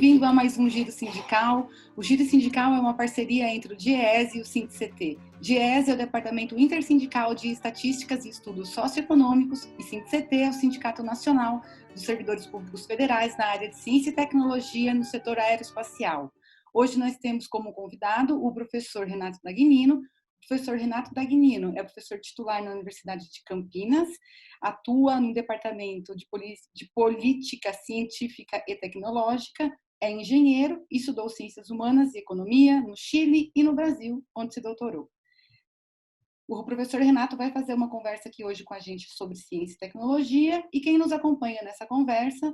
Bem-vindo a mais um Giro Sindical. O Giro Sindical é uma parceria entre o DIEESE e o SINDCT. DIEESE é o Departamento Intersindical de Estatísticas e Estudos Socioeconômicos e SINDCT é o Sindicato Nacional dos Servidores Públicos Federais na área de Ciência e Tecnologia no setor aeroespacial. Hoje nós temos como convidado o professor Renato Dagnino. O professor Renato Dagnino é professor titular na Universidade de Campinas, atua no Departamento de Política Científica e Tecnológica, é engenheiro, estudou Ciências Humanas e Economia no Chile e no Brasil, onde se doutorou. O professor Renato vai fazer uma conversa aqui hoje com a gente sobre ciência e tecnologia, e quem nos acompanha nessa conversa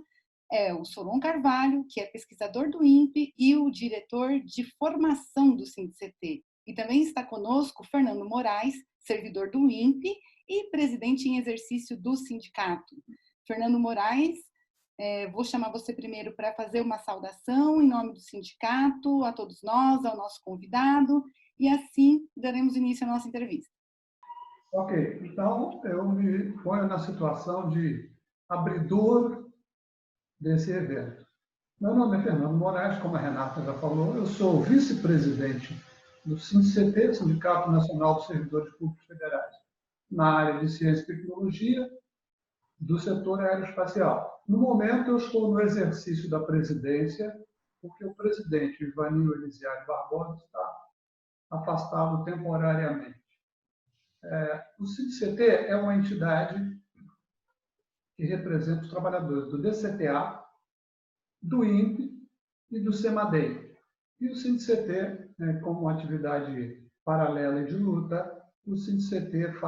é o Solon Carvalho, que é pesquisador do INPE e o diretor de formação do SINDCT. E também está conosco Fernando Moraes, servidor do INPE e presidente em exercício do sindicato. Fernando Moraes, vou chamar você primeiro para fazer uma saudação em nome do sindicato, a todos nós, ao nosso convidado, e assim daremos início à nossa entrevista. Ok, então eu me ponho na situação de abridor desse evento. Meu nome é Fernando Moraes, como a Renata já falou, eu sou vice-presidente do SINDCT, Sindicato Nacional dos Servidores Públicos Federais, na área de Ciência e Tecnologia do setor aeroespacial. No momento, eu estou no exercício da presidência, porque o presidente Ivanil Elisiário Barbosa está afastado temporariamente. O SINDCT é uma entidade que representa os trabalhadores do DCTA, do INPE e do CEMADEI. E o SINDCT, como atividade paralela e de luta, o SINDCT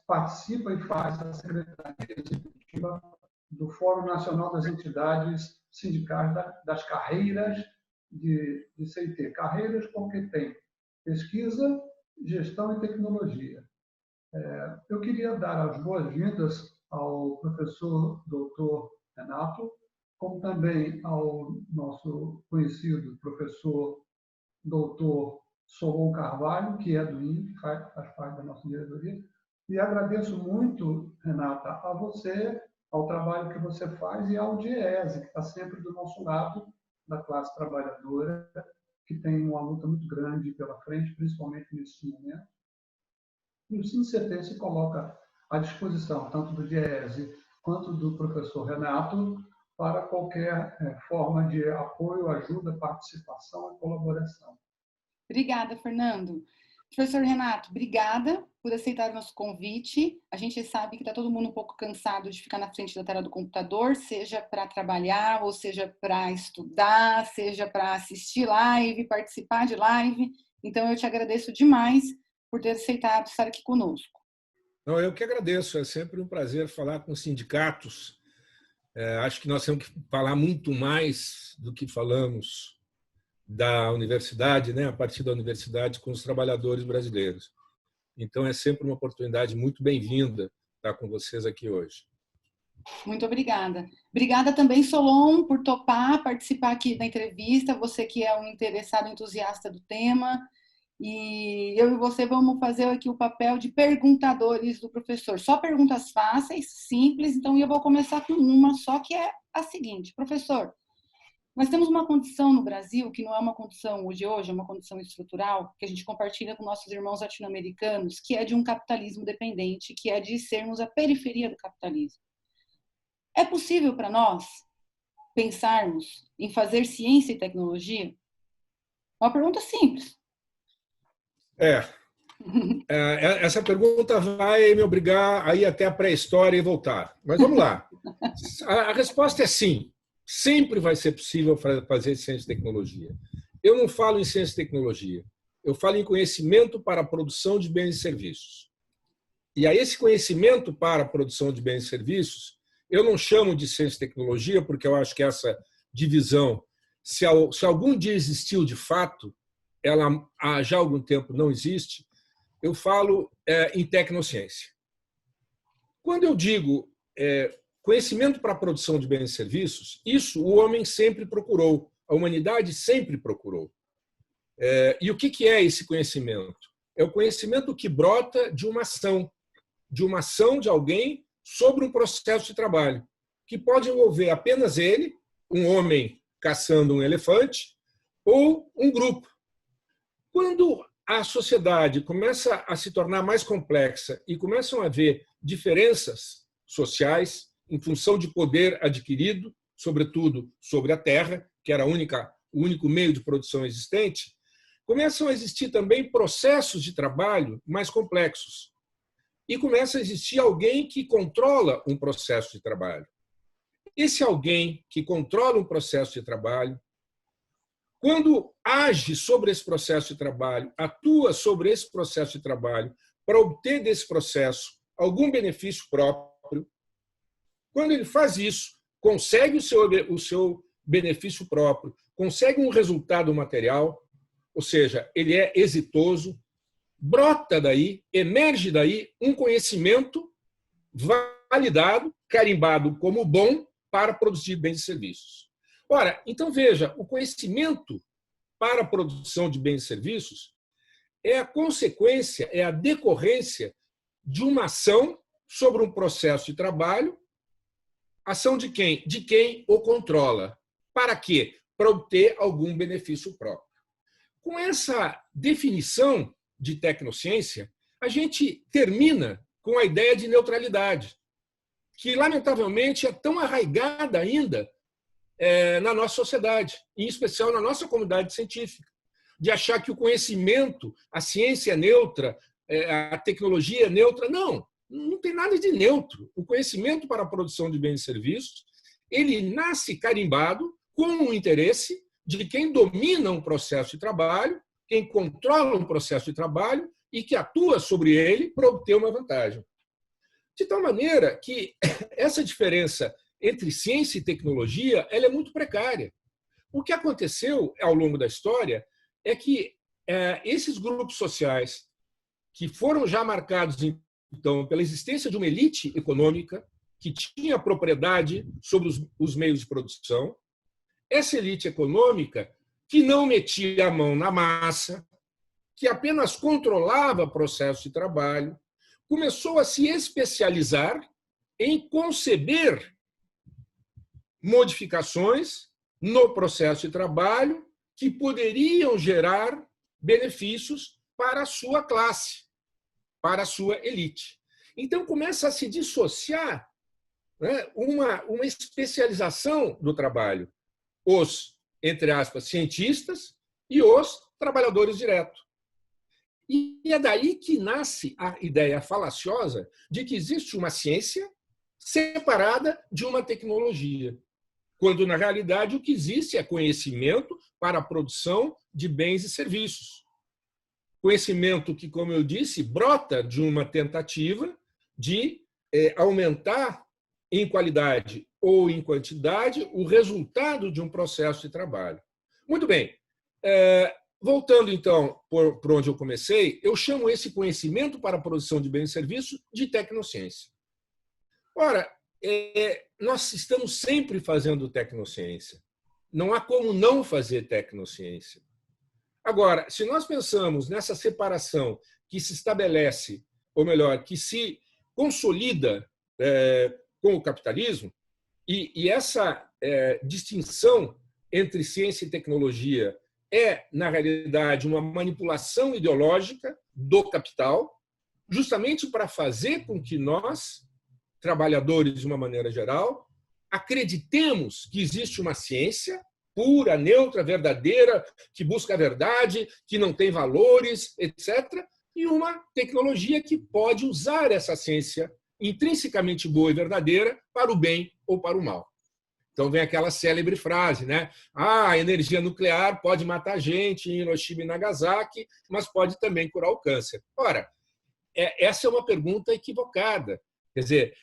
participa e faz a secretaria executiva do Fórum Nacional das Entidades Sindicais das Carreiras de CIT. Carreiras porque tem pesquisa, gestão e tecnologia. Eu queria dar as boas-vindas ao professor doutor Renato, como também ao nosso conhecido professor doutor Solon Carvalho, que é do INPE, faz parte da nossa diretoria. E agradeço muito, Renata, a você, ao trabalho que você faz e ao DIEESE, que está sempre do nosso lado, da classe trabalhadora, que tem uma luta muito grande pela frente, principalmente nesse momento. E o SINDCT se coloca à disposição, tanto do DIEESE quanto do professor Renato, para qualquer forma de apoio, ajuda, participação e colaboração. Obrigada, Fernando. Professor Renato, obrigada por aceitar o nosso convite. A gente sabe que está todo mundo um pouco cansado de ficar na frente da tela do computador, seja para trabalhar, ou seja para estudar, seja para assistir live, participar de live. Então, eu te agradeço demais por ter aceitado estar aqui conosco. Não, eu que agradeço. É sempre um prazer falar com sindicatos. Acho que nós temos que falar muito mais do que falamos da universidade, né, a partir da universidade, com os trabalhadores brasileiros. Então, é sempre uma oportunidade muito bem-vinda estar com vocês aqui hoje. Muito obrigada. Obrigada também, Solon, por topar participar aqui da entrevista, você que é um interessado entusiasta do tema. E eu e você vamos fazer aqui o papel de perguntadores do professor. Só perguntas fáceis, simples, então eu vou começar com uma, só que é a seguinte. Professor, nós temos uma condição no Brasil, que não é uma condição de hoje, é uma condição estrutural, que a gente compartilha com nossos irmãos latino-americanos, que é de um capitalismo dependente, que é de sermos a periferia do capitalismo. É possível para nós pensarmos em fazer ciência e tecnologia? Uma pergunta simples. Essa pergunta vai me obrigar a ir até a pré-história e voltar. Mas vamos lá. A resposta é sim. Sempre vai ser possível fazer ciência e tecnologia. Eu não falo em ciência e tecnologia. Eu falo em conhecimento para a produção de bens e serviços. E a esse conhecimento para a produção de bens e serviços, eu não chamo de ciência e tecnologia, porque eu acho que essa divisão, se algum dia existiu de fato, ela há já algum tempo não existe, eu falo em tecnociência. Quando eu digo conhecimento para a produção de bens e serviços, isso o homem sempre procurou, a humanidade sempre procurou. E o que é esse conhecimento? É o conhecimento que brota de uma ação de alguém sobre um processo de trabalho, que pode envolver apenas ele, um homem caçando um elefante ou um grupo. Quando a sociedade começa a se tornar mais complexa e começam a haver diferenças sociais em função de poder adquirido, sobretudo sobre a terra, que era o único meio de produção existente, começam a existir também processos de trabalho mais complexos. E começa a existir alguém que controla um processo de trabalho. Esse alguém que controla um processo de trabalho, quando age sobre esse processo de trabalho, atua sobre esse processo de trabalho para obter desse processo algum benefício próprio, quando ele faz isso, consegue o seu benefício próprio, consegue um resultado material, ou seja, ele é exitoso, brota daí, emerge daí um conhecimento validado, carimbado como bom para produzir bens e serviços. Ora, então veja, o conhecimento para a produção de bens e serviços é a consequência, é a decorrência de uma ação sobre um processo de trabalho. Ação de quem? De quem o controla. Para quê? Para obter algum benefício próprio. Com essa definição de tecnociência, a gente termina com a ideia de neutralidade, que, lamentavelmente, é tão arraigada ainda na nossa sociedade, em especial na nossa comunidade científica, de achar que o conhecimento, a ciência é neutra, a tecnologia é neutra. Não, não tem nada de neutro. O conhecimento para a produção de bens e serviços, ele nasce carimbado com o interesse de quem domina um processo de trabalho, quem controla um processo de trabalho e que atua sobre ele para obter uma vantagem. De tal maneira que essa diferença entre ciência e tecnologia ela é muito precária. O que aconteceu ao longo da história é que esses grupos sociais, que foram já marcados então pela existência de uma elite econômica que tinha propriedade sobre os meios de produção, essa elite econômica que não metia a mão na massa, que apenas controlava o processo de trabalho, começou a se especializar em conceber modificações no processo de trabalho que poderiam gerar benefícios para a sua classe, para a sua elite. Então, começa a se dissociar, né, uma especialização do trabalho. Os, entre aspas, cientistas e os trabalhadores diretos. E é daí que nasce a ideia falaciosa de que existe uma ciência separada de uma tecnologia, quando, na realidade, o que existe é conhecimento para a produção de bens e serviços. Conhecimento que, como eu disse, brota de uma tentativa de aumentar em qualidade ou em quantidade o resultado de um processo de trabalho. Muito bem. Voltando, então, por onde eu comecei, eu chamo esse conhecimento para a produção de bens e serviços de tecnociência. Ora, nós estamos sempre fazendo tecnociência. Não há como não fazer tecnociência. Agora, se nós pensamos nessa separação que se estabelece, ou melhor, que se consolida com o capitalismo, e essa distinção entre ciência e tecnologia na realidade, uma manipulação ideológica do capital, justamente para fazer com que nós, trabalhadores de uma maneira geral, acreditemos que existe uma ciência pura, neutra, verdadeira, que busca a verdade, que não tem valores, etc., e uma tecnologia que pode usar essa ciência intrinsecamente boa e verdadeira para o bem ou para o mal. Então vem aquela célebre frase, né? A energia nuclear pode matar gente em Hiroshima e Nagasaki, mas pode também curar o câncer. Ora, essa é uma pergunta equivocada. Quer dizer,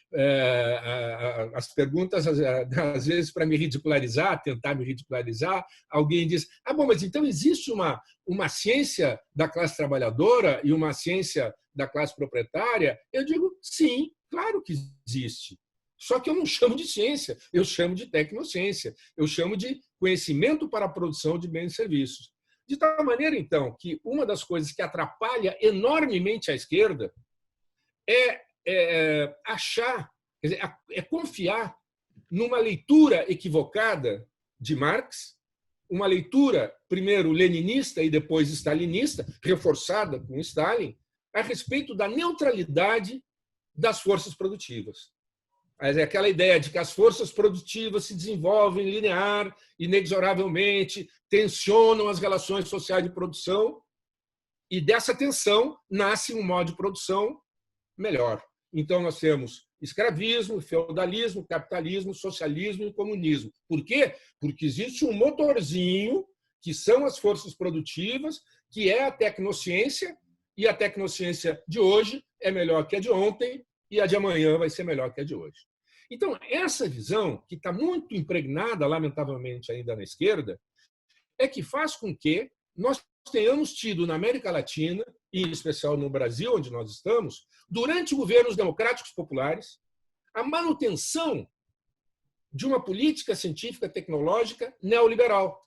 as perguntas, às vezes, para me ridicularizar, tentar me ridicularizar, alguém diz, bom, mas então existe uma ciência da classe trabalhadora e uma ciência da classe proprietária? Eu digo, sim, claro que existe. Só que eu não chamo de ciência, eu chamo de tecnociência, eu chamo de conhecimento para a produção de bens e serviços. De tal maneira, então, que uma das coisas que atrapalha enormemente a esquerda achar, quer dizer, confiar numa leitura equivocada de Marx, uma leitura, primeiro leninista e depois stalinista, reforçada com Stalin, a respeito da neutralidade das forças produtivas. Mas é aquela ideia de que as forças produtivas se desenvolvem linear, inexoravelmente, tensionam as relações sociais de produção, e dessa tensão nasce um modo de produção melhor. Então, nós temos escravismo, feudalismo, capitalismo, socialismo e comunismo. Por quê? Porque existe um motorzinho, que são as forças produtivas, que é a tecnociência, e a tecnociência de hoje é melhor que a de ontem, e a de amanhã vai ser melhor que a de hoje. Então, essa visão, que está muito impregnada, lamentavelmente, ainda na esquerda, é que faz com que nós tenhamos tido na América Latina, e em especial no Brasil, onde nós estamos, durante governos democráticos populares, a manutenção de uma política científica tecnológica neoliberal.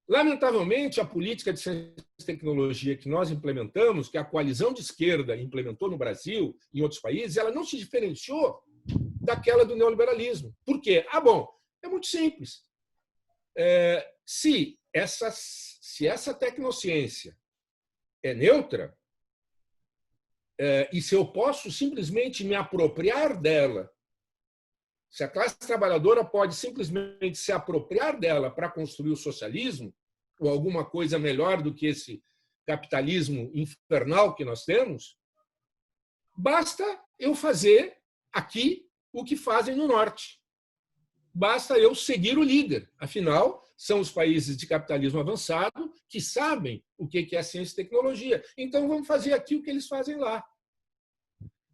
Lamentavelmente, a política de ciência e tecnologia que nós implementamos, que a coalizão de esquerda implementou no Brasil e em outros países, ela não se diferenciou daquela do neoliberalismo. Por quê? Bom, é muito simples. Se essa tecnociência é neutra, e se eu posso simplesmente me apropriar dela, se a classe trabalhadora pode simplesmente se apropriar dela para construir o socialismo, ou alguma coisa melhor do que esse capitalismo infernal que nós temos, basta eu fazer aqui o que fazem no norte. Basta eu seguir o líder. Afinal, são os países de capitalismo avançado que sabem o que é ciência e tecnologia. Então, vamos fazer aqui o que eles fazem lá.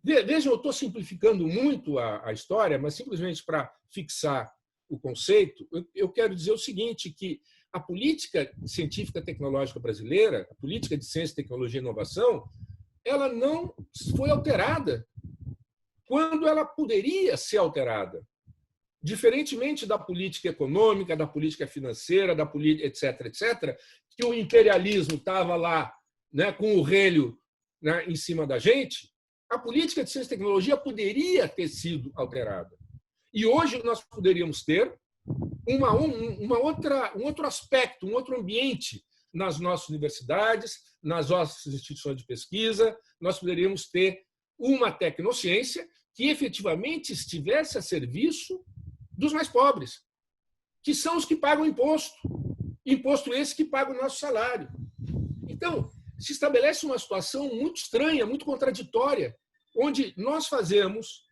Vejam, eu estou simplificando muito a história, mas simplesmente para fixar o conceito, eu quero dizer o seguinte, que a política científica tecnológica brasileira, a política de ciência, tecnologia e inovação, ela não foi alterada quando ela poderia ser alterada. Diferentemente da política econômica, da política financeira, da política, etc., que o imperialismo estava lá, né, com o relho, né, em cima da gente, a política de ciência e tecnologia poderia ter sido alterada. E hoje nós poderíamos ter um outro aspecto, um outro ambiente nas nossas universidades, nas nossas instituições de pesquisa. Nós poderíamos ter uma tecnociência que efetivamente estivesse a serviço dos mais pobres, que são os que pagam imposto. Imposto esse que paga o nosso salário. Então, se estabelece uma situação muito estranha, muito contraditória, onde nós fazemos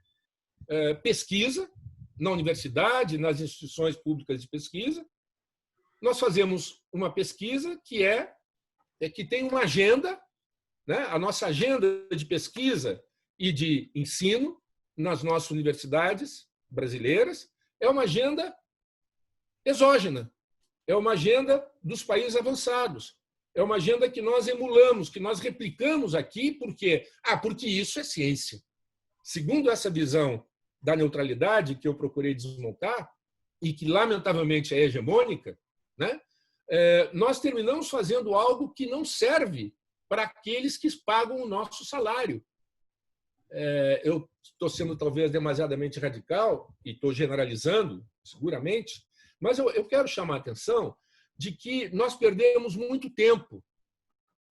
pesquisa na universidade, nas instituições públicas de pesquisa, nós fazemos uma pesquisa que tem uma agenda, né? A nossa agenda de pesquisa e de ensino nas nossas universidades brasileiras é uma agenda exógena, é uma agenda dos países avançados, é uma agenda que nós emulamos, que nós replicamos aqui, porque isso é ciência. Segundo essa visão da neutralidade que eu procurei desmontar, e que, lamentavelmente, é hegemônica, né? Nós terminamos fazendo algo que não serve para aqueles que pagam o nosso salário. Eu estou sendo, talvez, demasiadamente radical, e estou generalizando, seguramente, mas eu quero chamar a atenção de que nós perdemos muito tempo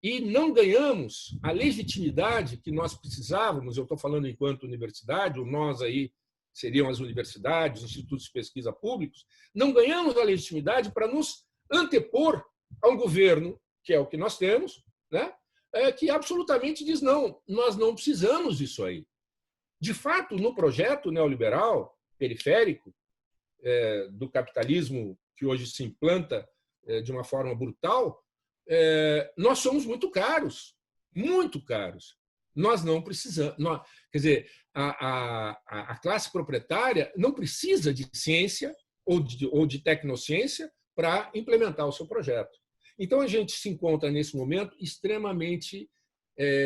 e não ganhamos a legitimidade que nós precisávamos. Eu estou falando enquanto universidade, ou nós aí seriam as universidades, os institutos de pesquisa públicos, não ganhamos a legitimidade para nos antepor a um governo, que é o que nós temos, né? Que absolutamente diz não, nós não precisamos disso aí. De fato, no projeto neoliberal periférico do capitalismo que hoje se implanta de uma forma brutal, nós somos muito caros, muito caros. Nós não precisamos. Quer dizer, a classe proprietária não precisa de ciência ou de tecnociência para implementar o seu projeto. Então, a gente se encontra, nesse momento, extremamente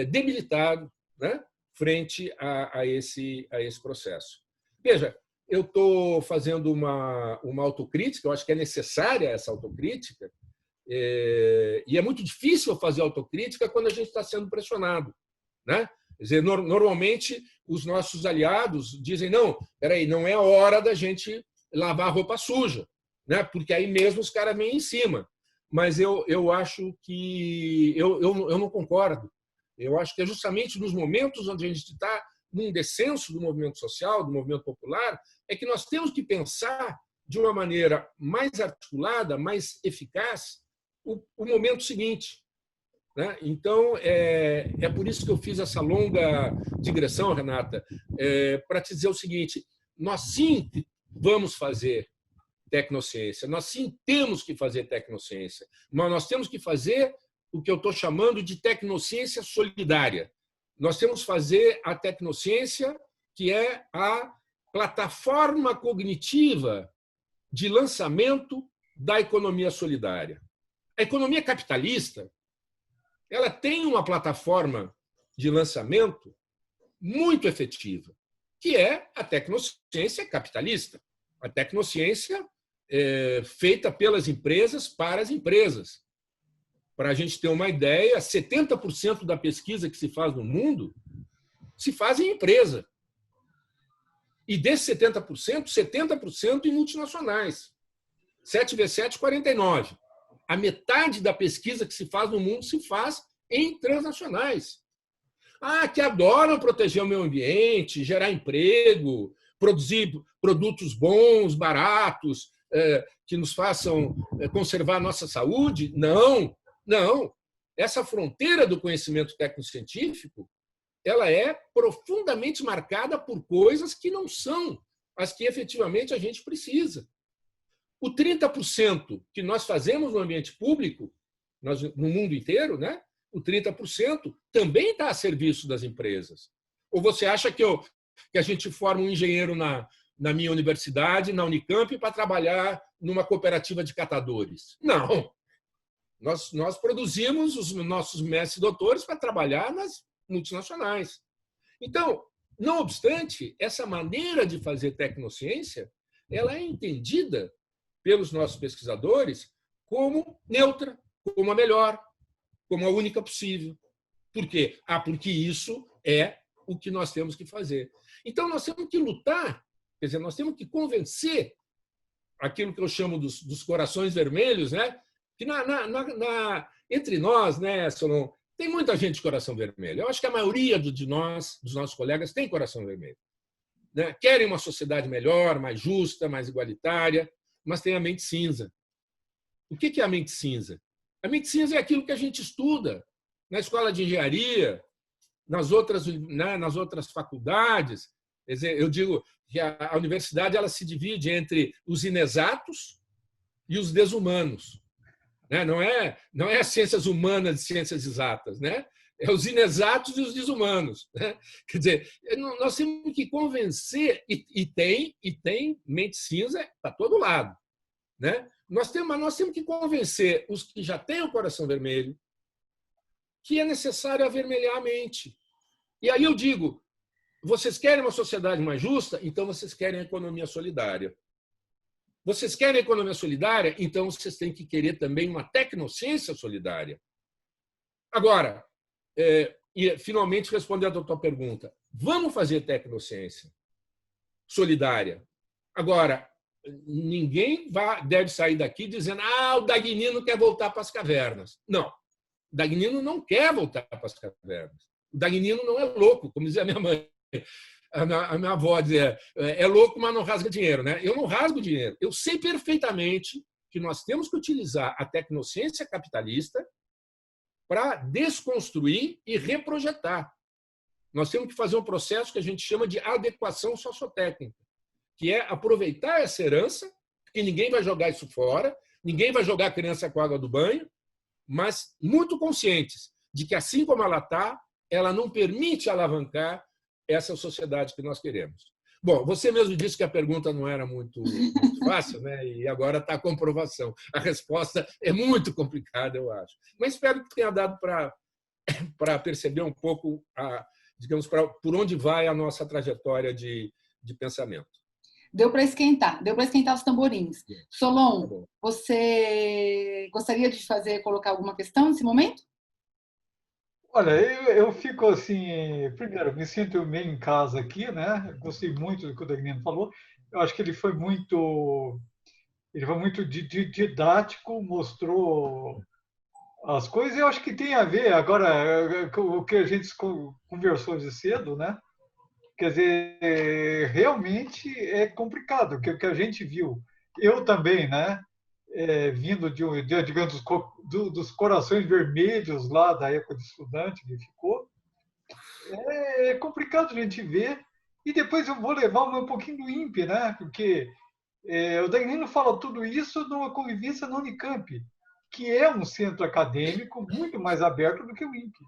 debilitado, né, frente a esse processo. Veja, eu estou fazendo uma autocrítica, eu acho que é necessária essa autocrítica, e é muito difícil fazer autocrítica quando a gente está sendo pressionado, né? Quer dizer, normalmente, os nossos aliados dizem, não, espera aí, não é a hora da gente lavar roupa suja, né? Porque aí mesmo os caras vêm em cima. Mas eu acho que eu não concordo. Eu acho que é justamente nos momentos onde a gente está num descenso do movimento social, do movimento popular, é que nós temos que pensar de uma maneira mais articulada, mais eficaz, o momento seguinte. Né? Então, é por isso que eu fiz essa longa digressão, Renata, para te dizer o seguinte: nós sim vamos fazer tecnociência, nós sim temos que fazer tecnociência, mas nós temos que fazer o que eu estou chamando de tecnociência solidária. Nós temos que fazer a tecnociência que é a plataforma cognitiva de lançamento da economia solidária. A economia capitalista, ela tem uma plataforma de lançamento muito efetiva, que é a tecnociência capitalista. A tecnociência feita pelas empresas para as empresas. Para a gente ter uma ideia, 70% da pesquisa que se faz no mundo se faz em empresa. E desses 70%, 70% em multinacionais. 7 vezes 7, 49. A metade da pesquisa que se faz no mundo se faz em transnacionais. Que adoram proteger o meio ambiente, gerar emprego, produzir produtos bons, baratos, que nos façam conservar a nossa saúde. Não, não. Essa fronteira do conhecimento técnico-científico, ela é profundamente marcada por coisas que não são as que efetivamente a gente precisa. O 30% que nós fazemos no ambiente público, no mundo inteiro, né? O 30% também está a serviço das empresas. Ou você acha que a gente forma um engenheiro na minha universidade, na Unicamp, para trabalhar numa cooperativa de catadores? Não. Nós produzimos os nossos mestres e doutores para trabalhar nas multinacionais. Então, não obstante, essa maneira de fazer tecnociência, ela é entendida pelos nossos pesquisadores como neutra, como a melhor, como a única possível. Por quê? Porque isso é o que nós temos que fazer. Então, nós temos que lutar, quer dizer, nós temos que convencer aquilo que eu chamo dos corações vermelhos, né? Que entre nós, né, Solon, tem muita gente de coração vermelho. Eu acho que a maioria dos nossos colegas, tem coração vermelho. Né? Querem uma sociedade melhor, mais justa, mais igualitária, mas tem a mente cinza. O que é a mente cinza? A mente cinza é aquilo que a gente estuda na escola de engenharia, nas outras faculdades. Quer dizer, eu digo que a universidade ela se divide entre os inexatos e os desumanos. Não é as ciências humanas e ciências exatas, né? É os inexatos e os desumanos. Né? Quer dizer, nós temos que convencer, e tem mente cinza para todo lado. Né? Nós temos que convencer os que já têm o coração vermelho que é necessário avermelhar a mente. E aí eu digo, vocês querem uma sociedade mais justa? Então vocês querem a economia solidária. Vocês querem a economia solidária? Então vocês têm que querer também uma tecnociência solidária. Agora, e finalmente respondendo a tua pergunta, vamos fazer tecnociência solidária. Agora, ninguém deve sair daqui dizendo o Dagnino quer voltar para as cavernas. Não, o Dagnino não quer voltar para as cavernas. O Dagnino não é louco, como dizia a minha mãe. A minha avó dizia, é louco, mas não rasga dinheiro. Né? Eu não rasgo dinheiro. Eu sei perfeitamente que nós temos que utilizar a tecnociência capitalista para desconstruir e reprojetar. Nós temos que fazer um processo que a gente chama de adequação sociotécnica, que é aproveitar essa herança, porque ninguém vai jogar isso fora, ninguém vai jogar a criança com a água do banho, mas muito conscientes de que, assim como ela está, ela não permite alavancar essa sociedade que nós queremos. Bom, você mesmo disse que a pergunta não era muito fácil, né? E agora está a comprovação. A resposta é muito complicada, eu acho. Mas espero que tenha dado para perceber um pouco, digamos, por onde vai a nossa trajetória de pensamento. Deu para esquentar os tamborins. Solon, Tá, você gostaria de colocar alguma questão nesse momento? Olha, eu fico assim, primeiro, me sinto meio em casa aqui, né? Gostei muito do que o Dagnino falou. eu acho que ele foi muito didático, mostrou as coisas. Eu acho que tem a ver agora com o que a gente conversou de cedo, né? Quer dizer, realmente é complicado, porque o que a gente viu, eu também, né? Vindo digamos, dos corações vermelhos lá da época de estudante que ficou, é complicado a gente ver. E depois eu vou levar um pouquinho do INPE, né? Porque o Danilo fala tudo isso numa convivência na Unicamp, que é um centro acadêmico muito mais aberto do que o INPE.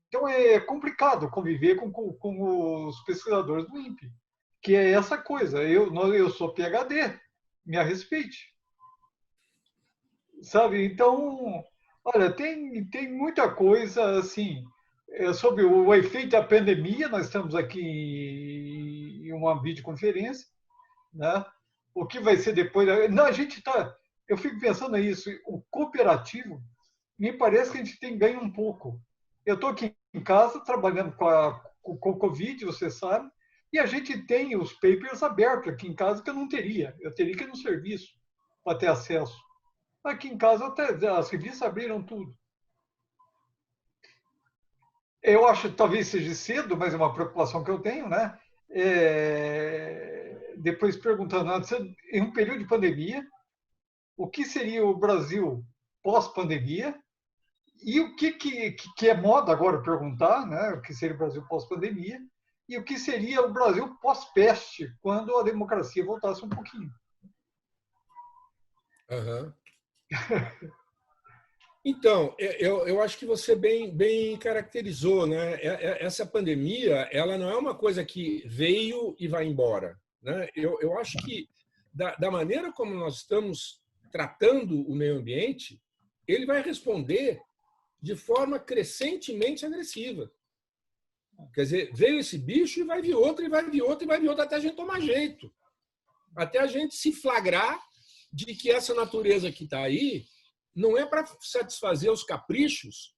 Então é complicado conviver com os pesquisadores do INPE, que é essa coisa. Eu sou PhD, me a respeite. Sabe? Então, olha, tem muita coisa assim sobre o efeito da pandemia. Nós estamos aqui em uma videoconferência, né? O que vai ser depois? Não, a gente está. Eu fico pensando nisso. O cooperativo, me parece que a gente tem ganho um pouco. Eu estou aqui em casa trabalhando com o Covid, você sabe, e a gente tem os papers abertos aqui em casa que eu não teria. Eu teria que ir no serviço para ter acesso. Aqui em casa, até as revistas abriram tudo. Eu acho que talvez seja cedo, mas é uma preocupação que eu tenho, né? Depois perguntando, em um período de pandemia, o que seria o Brasil pós-pandemia? E o que é moda agora perguntar, né? O que seria o Brasil pós-pandemia? E o que seria o Brasil pós-peste, quando a democracia voltasse um pouquinho? Uhum. Então, eu acho que você bem caracterizou, né? Essa pandemia, ela não é uma coisa que veio e vai embora, né? Eu acho que da maneira como nós estamos tratando o meio ambiente, ele vai responder de forma crescentemente agressiva. Quer dizer, veio esse bicho e vai vir outro, e vai vir outro, e vai vir outro, até a gente tomar jeito. Até a gente se flagrar de que essa natureza que está aí não é para satisfazer os caprichos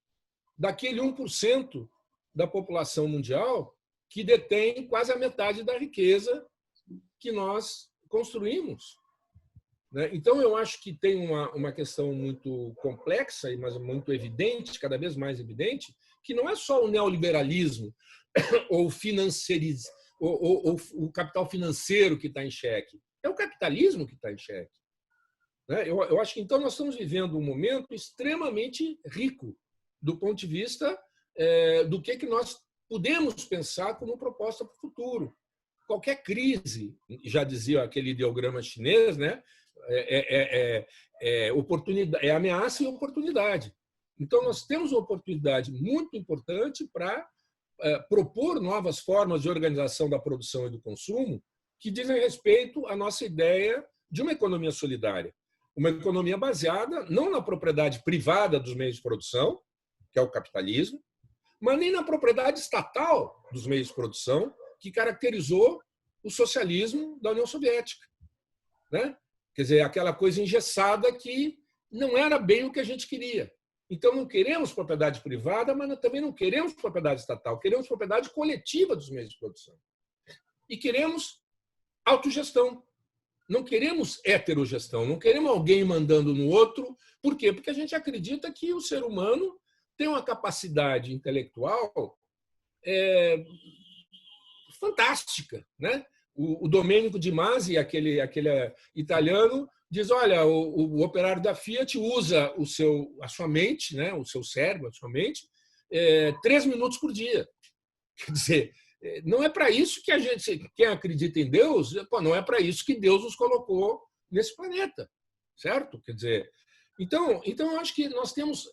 daquele 1% da população mundial que detém quase a metade da riqueza que nós construímos. Então, eu acho que tem uma questão muito complexa, mas muito evidente, cada vez mais evidente, que não é só o neoliberalismo ou o capital financeiro que está em xeque, é o capitalismo que está em xeque. Eu acho que, então, nós estamos vivendo um momento extremamente rico do ponto de vista do que nós podemos pensar como proposta para o futuro. Qualquer crise, já dizia aquele ideograma chinês, né, oportunidade, ameaça e oportunidade. Então, nós temos uma oportunidade muito importante para propor novas formas de organização da produção e do consumo que dizem respeito à nossa ideia de uma economia solidária. Uma economia baseada não na propriedade privada dos meios de produção, que é o capitalismo, mas nem na propriedade estatal dos meios de produção, que caracterizou o socialismo da União Soviética. Né? Quer dizer, aquela coisa engessada que não era bem o que a gente queria. Então, não queremos propriedade privada, mas também não queremos propriedade estatal, queremos propriedade coletiva dos meios de produção. E queremos autogestão. Não queremos heterogestão, não queremos alguém mandando no outro. Por quê? Porque a gente acredita que o ser humano tem uma capacidade intelectual fantástica. Né? O Domenico Di Masi, aquele italiano, diz, olha, o operário da Fiat usa a sua mente, né, o seu cérebro, a sua mente, 3 minutos por dia. Quer dizer, não é para isso que a gente, quem acredita em Deus, não é para isso que Deus nos colocou nesse planeta, certo? Quer dizer, então eu acho que nós temos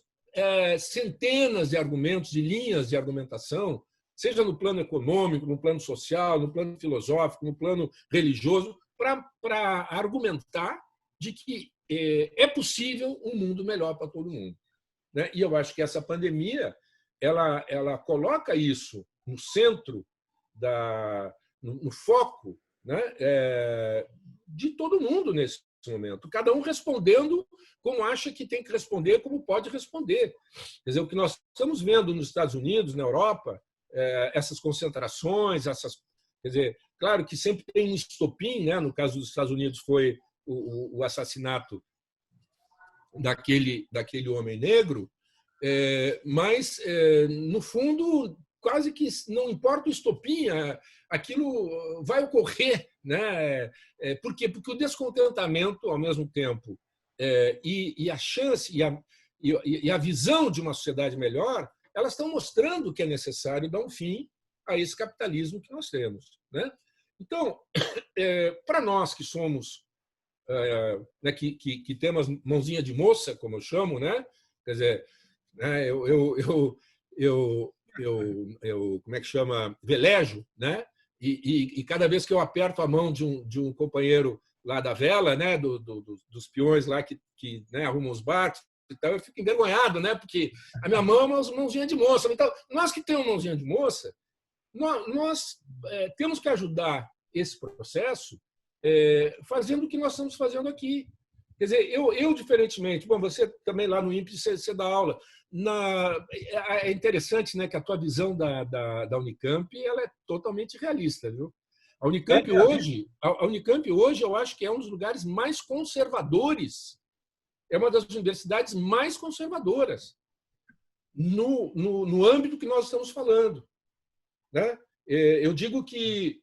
centenas de argumentos, de linhas de argumentação, seja no plano econômico, no plano social, no plano filosófico, no plano religioso, para argumentar de que é possível um mundo melhor para todo mundo. Né? E eu acho que essa pandemia ela coloca isso no centro, no foco, né, de todo mundo nesse momento. Cada um respondendo como acha que tem que responder, como pode responder. Quer dizer, o que nós estamos vendo nos Estados Unidos, na Europa, essas concentrações, essas Quer dizer, claro que sempre tem um estopim, né? No caso dos Estados Unidos foi o assassinato daquele homem negro, mas, no fundo, quase que não importa o estopim, aquilo vai ocorrer. Né? Por quê? Porque o descontentamento, ao mesmo tempo, e a chance e a visão de uma sociedade melhor, elas estão mostrando que é necessário dar um fim a esse capitalismo que nós temos. Né? Então, para nós que somos, né, que temos mãozinha de moça, como eu chamo, né? Quer dizer, né, como é que chama? Velejo, né? E cada vez que eu aperto a mão de um companheiro lá da vela, né, dos peões lá que né, arrumam os barcos, então eu fico envergonhado, né, porque a minha mão é uma mãozinha de moça. Então, nós que temos mãozinha de moça, nós temos que ajudar esse processo fazendo o que nós estamos fazendo aqui. Quer dizer, eu diferentemente, bom, você também lá no INPE, você dá aula. É interessante, né, que a tua visão da Unicamp ela é totalmente realista, viu? A Unicamp hoje eu acho que é um dos lugares mais conservadores, é uma das universidades mais conservadoras no âmbito que nós estamos falando. Né? Eu digo que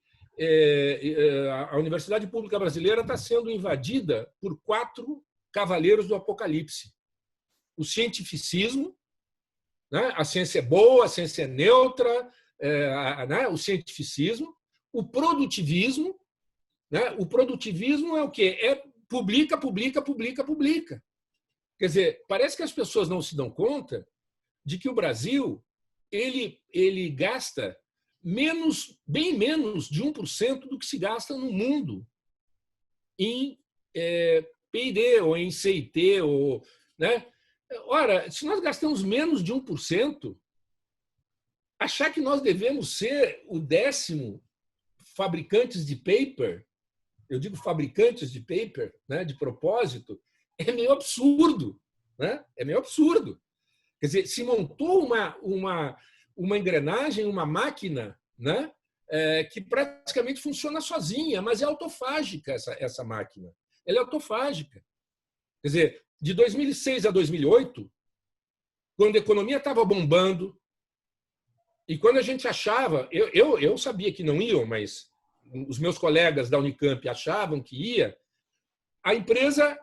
a Universidade Pública Brasileira está sendo invadida por 4 cavaleiros do Apocalipse. O cientificismo, né? A ciência é boa, a ciência é neutra, né? O cientificismo, o produtivismo. Né? O produtivismo é o quê? Publica, publica, publica, publica. Quer dizer, parece que as pessoas não se dão conta de que o Brasil ele gasta bem menos de 1% do que se gasta no mundo em P&D ou em CIT. Né? Ora, se nós gastamos menos de 1%, achar que nós devemos ser o 10º fabricantes de paper, eu digo fabricantes de paper, né, de propósito, é meio absurdo. Né? É meio absurdo. Quer dizer, se montou uma engrenagem, uma máquina, né, que praticamente funciona sozinha, mas é autofágica essa máquina. Ela é autofágica. Quer dizer, de 2006 a 2008, quando a economia estava bombando, e quando a gente achava, eu sabia que não iam, mas os meus colegas da Unicamp achavam que ia, a empresa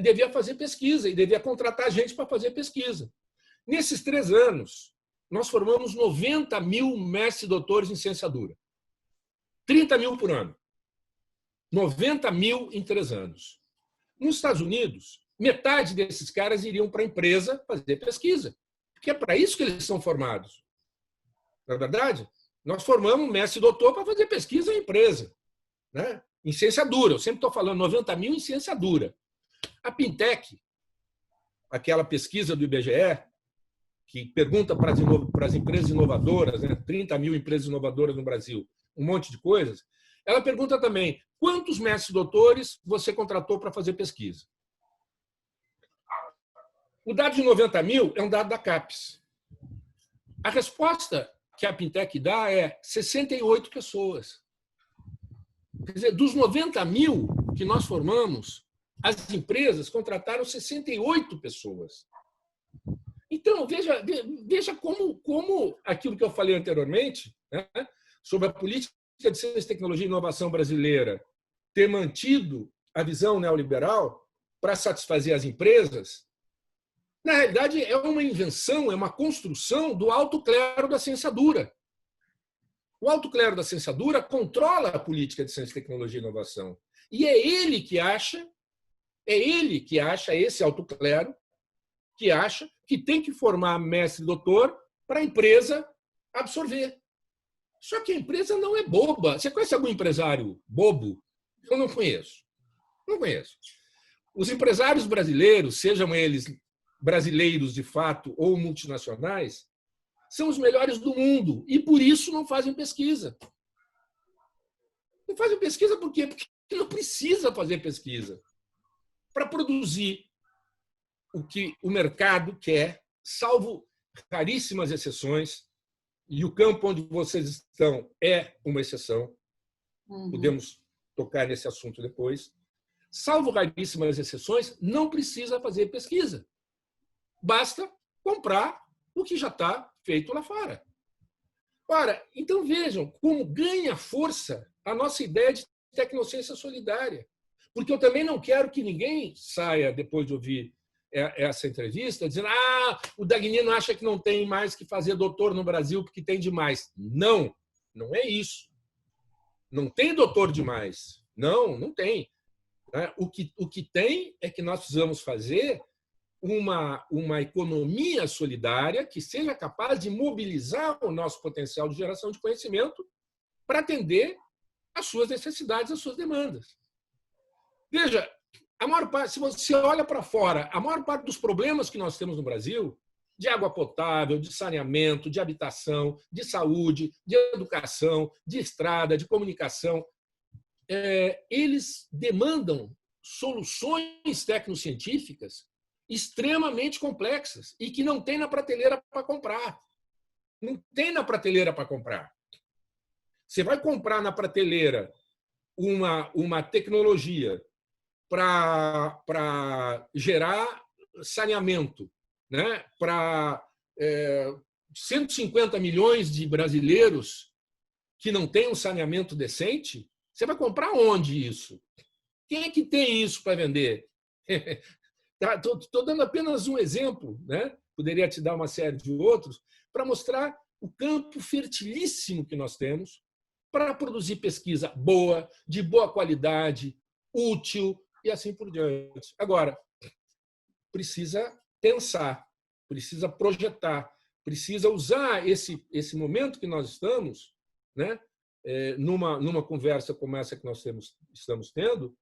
devia fazer pesquisa e devia contratar gente para fazer pesquisa. Nesses 3 anos, nós formamos 90 mil mestres e doutores em ciência dura. 30 mil por ano. 90 mil em 3 anos. Nos Estados Unidos, metade desses caras iriam para a empresa fazer pesquisa, porque é para isso que eles são formados. Não é verdade? Nós formamos mestre e doutor para fazer pesquisa em empresa, né? Em ciência dura. Eu sempre estou falando 90 mil em ciência dura. A Pintec, aquela pesquisa do IBGE, que pergunta para as empresas inovadoras, né? 30 mil empresas inovadoras no Brasil, um monte de coisas, ela pergunta também quantos mestres e doutores você contratou para fazer pesquisa. O dado de 90 mil é um dado da CAPES. A resposta que a Pintec dá é 68 pessoas. Quer dizer, dos 90 mil que nós formamos, as empresas contrataram 68 pessoas. Então, veja como aquilo que eu falei anteriormente, né, sobre a política de ciência, tecnologia e inovação brasileira ter mantido a visão neoliberal para satisfazer as empresas, na realidade é uma invenção, é uma construção do alto clero da ciência dura. O alto clero da ciência dura controla a política de ciência, tecnologia e inovação. E é ele que acha, esse alto clero, que acha que tem que formar mestre e doutor para a empresa absorver. Só que a empresa não é boba. Você conhece algum empresário bobo? Eu não conheço. Não conheço. Os empresários brasileiros, sejam eles brasileiros de fato ou multinacionais, são os melhores do mundo e por isso não fazem pesquisa. Não fazem pesquisa por quê? Porque não precisa fazer pesquisa para produzir o que o mercado quer, salvo raríssimas exceções, e o campo onde vocês estão é uma exceção. podemos tocar nesse assunto depois. Salvo raríssimas exceções, não precisa fazer pesquisa. Basta comprar o que já está feito lá fora. Ora, então vejam como ganha força a nossa ideia de tecnociência solidária. Porque eu também não quero que ninguém saia, depois de ouvir essa entrevista, dizendo o Dagnino acha que não tem mais que fazer doutor no Brasil porque tem demais. Não, não é isso. Não tem doutor demais. Não, não tem. O que tem é que nós precisamos fazer uma economia solidária que seja capaz de mobilizar o nosso potencial de geração de conhecimento para atender às suas necessidades, às suas demandas. Veja, a maior parte, se você olha para fora, a maior parte dos problemas que nós temos no Brasil, de água potável, de saneamento, de habitação, de saúde, de educação, de estrada, de comunicação, eles demandam soluções tecnocientíficas extremamente complexas e que não tem na prateleira para comprar. Não tem na prateleira para comprar. Você vai comprar na prateleira uma tecnologia para gerar saneamento, né? Para 150 milhões de brasileiros que não têm um saneamento decente, você vai comprar onde isso? Quem é que tem isso para vender? Estou dando apenas um exemplo, né? Poderia te dar uma série de outros, para mostrar o campo fertilíssimo que nós temos para produzir pesquisa boa, de boa qualidade, útil e assim por diante. Agora, precisa pensar, precisa projetar, precisa usar esse momento que nós estamos, né? Numa conversa como essa que nós estamos tendo,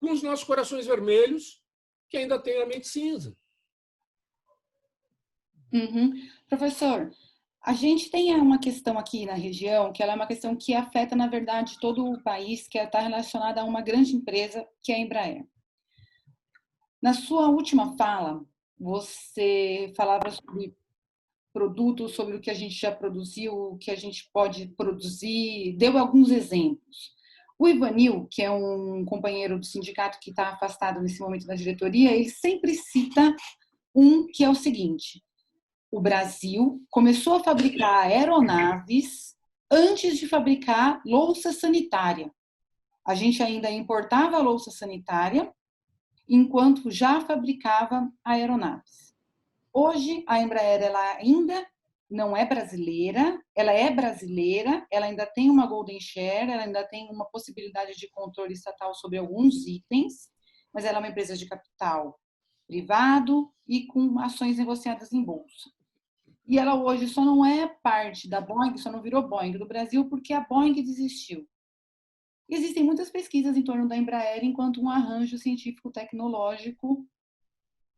com os nossos corações vermelhos, que ainda têm a mente cinza. Professor, a gente tem uma questão aqui na região, que ela é uma questão que afeta, na verdade, todo o país, que está relacionada a uma grande empresa, que é a Embraer. Na sua última fala, você falava sobre produtos, sobre o que a gente já produziu, o que a gente pode produzir, deu alguns exemplos. O Ivanil, que é um companheiro do sindicato que está afastado nesse momento da diretoria, ele sempre cita que é o seguinte: o Brasil começou a fabricar aeronaves antes de fabricar louça sanitária. A gente ainda importava louça sanitária, enquanto já fabricava aeronaves. Hoje, a Embraer ela ainda não é brasileira, ela é brasileira, ela ainda tem uma golden share, ela ainda tem uma possibilidade de controle estatal sobre alguns itens, mas ela é uma empresa de capital privado e com ações negociadas em bolsa. E ela hoje só não é parte da Boeing, só não virou Boeing do Brasil porque a Boeing desistiu. Existem muitas pesquisas em torno da Embraer enquanto um arranjo científico-tecnológico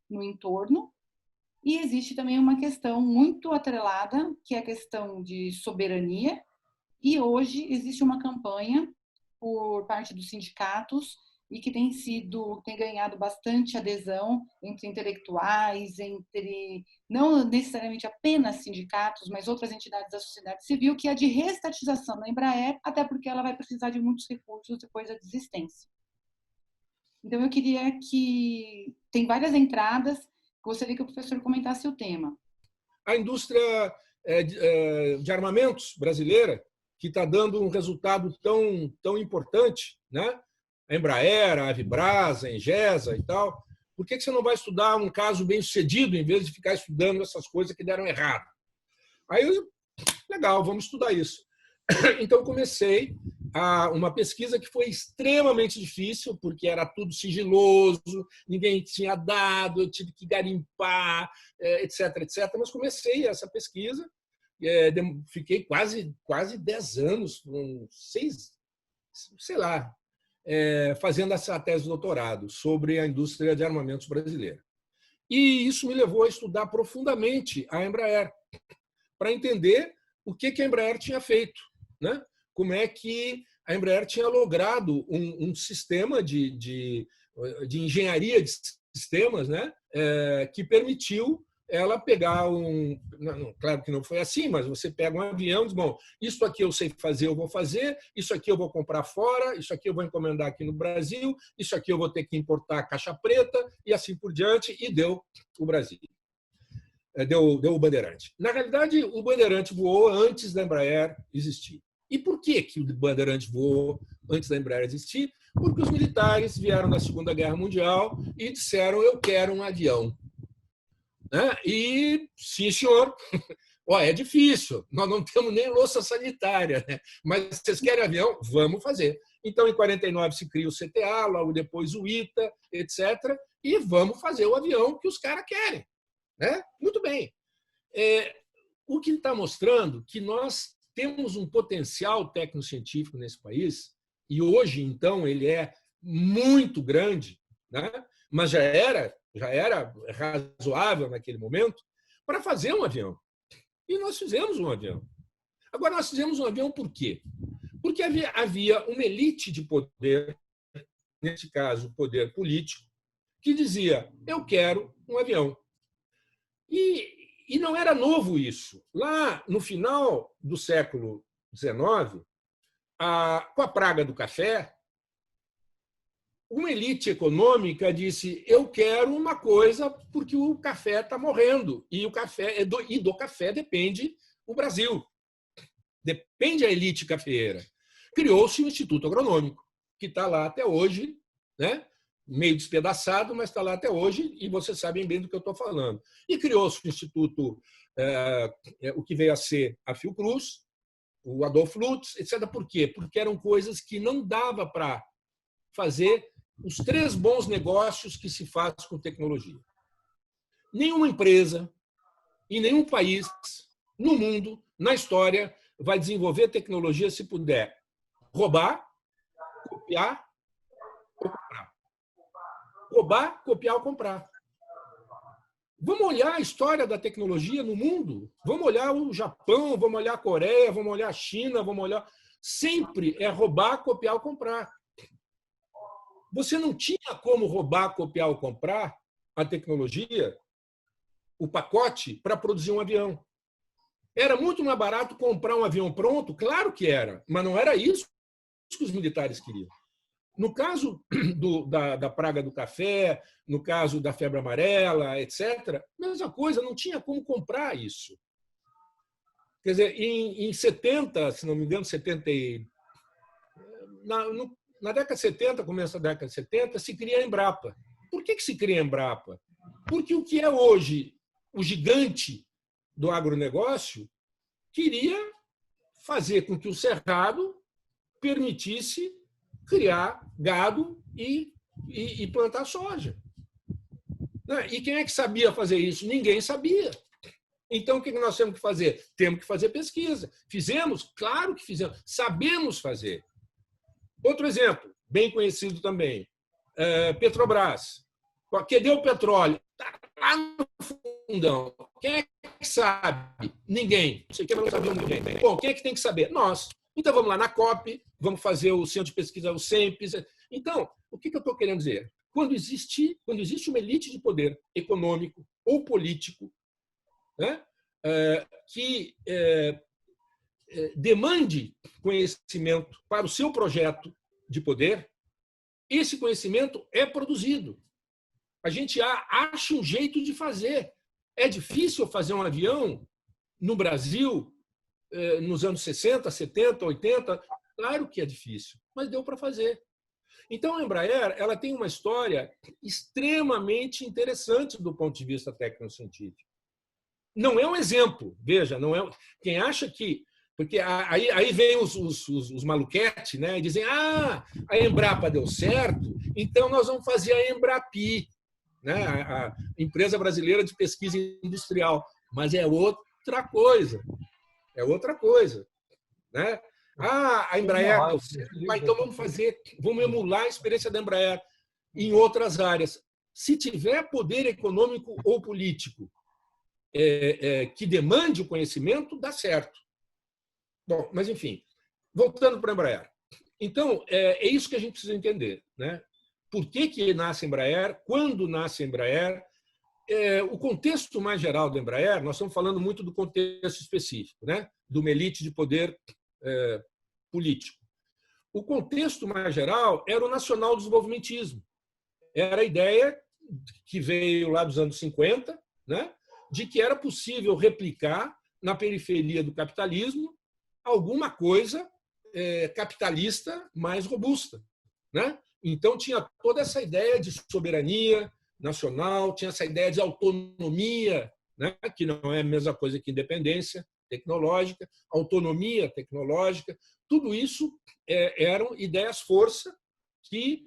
no entorno. E existe também uma questão muito atrelada, que é a questão de soberania. E hoje existe uma campanha por parte dos sindicatos e que tem ganhado bastante adesão entre intelectuais, não necessariamente apenas sindicatos, mas outras entidades da sociedade civil, que é a de reestatização da Embraer, até porque ela vai precisar de muitos recursos depois da desistência. Então, eu queria que... Tem várias entradas, gostaria que o professor comentasse o tema. A indústria de armamentos brasileira, que está dando um resultado tão importante, né? A Embraer, a Avibras, a Engesa e tal. Por que você não vai estudar um caso bem-sucedido em vez de ficar estudando essas coisas que deram errado? Aí, legal, vamos estudar isso. Então, comecei uma pesquisa que foi extremamente difícil, porque era tudo sigiloso, ninguém tinha dado, eu tive que garimpar, etc. Mas comecei essa pesquisa, fiquei quase 10 anos, 6, sei lá, fazendo essa tese de doutorado sobre a indústria de armamentos brasileira. E isso me levou a estudar profundamente a Embraer, para entender o que a Embraer tinha feito, né? Como é que a Embraer tinha logrado um sistema de engenharia de sistemas, né? Que permitiu ela pegar um... Claro que não foi assim, mas você pega um avião e diz, bom, isso aqui eu sei fazer, eu vou fazer, isso aqui eu vou comprar fora, isso aqui eu vou encomendar aqui no Brasil, isso aqui eu vou ter que importar caixa preta, e assim por diante, e deu o Brasil. Deu o Bandeirante. Na realidade, o Bandeirante voou antes da Embraer existir. E por que o Bandeirante voou antes da Embraer existir? Porque os militares vieram na Segunda Guerra Mundial e disseram, eu quero um avião. Né? E, sim, senhor, é difícil, nós não temos nem louça sanitária, né? Mas vocês querem avião? Vamos fazer. Então, em 49 se cria o CTA, logo depois o ITA, etc. E vamos fazer o avião que os caras querem. Né? Muito bem. O que está mostrando que nós temos um potencial tecnocientífico nesse país, e hoje, então, ele é muito grande, né? Mas já era razoável naquele momento, para fazer um avião. E nós fizemos um avião. Agora, nós fizemos um avião por quê? Porque havia uma elite de poder, nesse caso, poder político, que dizia, eu quero um avião. E não era novo isso. Lá, no final do século XIX, com a praga do café, uma elite econômica disse, eu quero uma coisa porque o café está morrendo. E do café depende o Brasil. Depende a elite cafeeira. Criou-se o Instituto Agronômico, que está lá até hoje, né? Meio despedaçado, mas está lá até hoje, e vocês sabem bem do que eu estou falando. E criou-se o Instituto, o que veio a ser a Fiocruz, o Adolfo Lutz, etc. Por quê? Porque eram coisas que não dava para fazer os 3 bons negócios que se faz com tecnologia. Nenhuma empresa e nenhum país no mundo, na história, vai desenvolver tecnologia se puder roubar, copiar ou comprar. Roubar, copiar ou comprar. Vamos olhar a história da tecnologia no mundo. Vamos olhar o Japão, vamos olhar a Coreia, vamos olhar a China, vamos olhar... Sempre é roubar, copiar ou comprar. Você não tinha como roubar, copiar ou comprar a tecnologia, o pacote, para produzir um avião. Era muito mais barato comprar um avião pronto? Claro que era, mas não era isso que os militares queriam. No caso da praga do café, no caso da febre amarela, etc., mesma coisa, não tinha como comprar isso. Quer dizer, em 70, se não me engano, 70 na década de 70, começo da década de 70, se cria a Embrapa. Por que se cria a Embrapa? Porque o que é hoje o gigante do agronegócio queria fazer com que o Cerrado permitisse criar gado e plantar soja. E quem é que sabia fazer isso? Ninguém sabia. Então, o que nós temos que fazer? Temos que fazer pesquisa. Fizemos? Claro que fizemos. Sabemos fazer. Outro exemplo, bem conhecido também, Petrobras. Cadê o petróleo? Está lá no fundão. Quem é que sabe? Ninguém. Não sei quem não sabia ninguém. Bom, quem é que tem que saber? Nós. Então, vamos lá na COP, vamos fazer o centro de pesquisa, o CEMPES. Então, o que eu estou querendo dizer? Quando existe uma elite de poder econômico ou político, né, que demande conhecimento para o seu projeto de poder, esse conhecimento é produzido. A gente acha um jeito de fazer. É difícil fazer um avião no Brasil nos anos 60, 70, 80? Claro que é difícil, mas deu para fazer. Então, a Embraer ela tem uma história extremamente interessante do ponto de vista tecnocientífico. Não é um exemplo, veja, não é. Quem acha que. Porque aí vem os maluquetes, né, e dizem: a Embrapa deu certo, então nós vamos fazer a Embrapi, né, a Empresa Brasileira de Pesquisa Industrial. Mas é outra coisa. É outra coisa. Né? A Embraer deu certo, então vamos emular a experiência da Embraer em outras áreas. Se tiver poder econômico ou político que demande o conhecimento, dá certo. Bom, mas enfim, voltando para a Embraer. Então, é isso que a gente precisa entender. Né? Por que nasce a Embraer? Quando nasce a Embraer? o contexto mais geral da Embraer, nós estamos falando muito do contexto específico, né? De uma elite de poder político. O contexto mais geral era o nacional-desenvolvimentismo. Era a ideia que veio lá dos anos 50, né? De que era possível replicar na periferia do capitalismo alguma coisa capitalista mais robusta, né? Então tinha toda essa ideia de soberania nacional, tinha essa ideia de autonomia, né? Que não é a mesma coisa que independência tecnológica, autonomia tecnológica. Tudo isso eram ideias-força que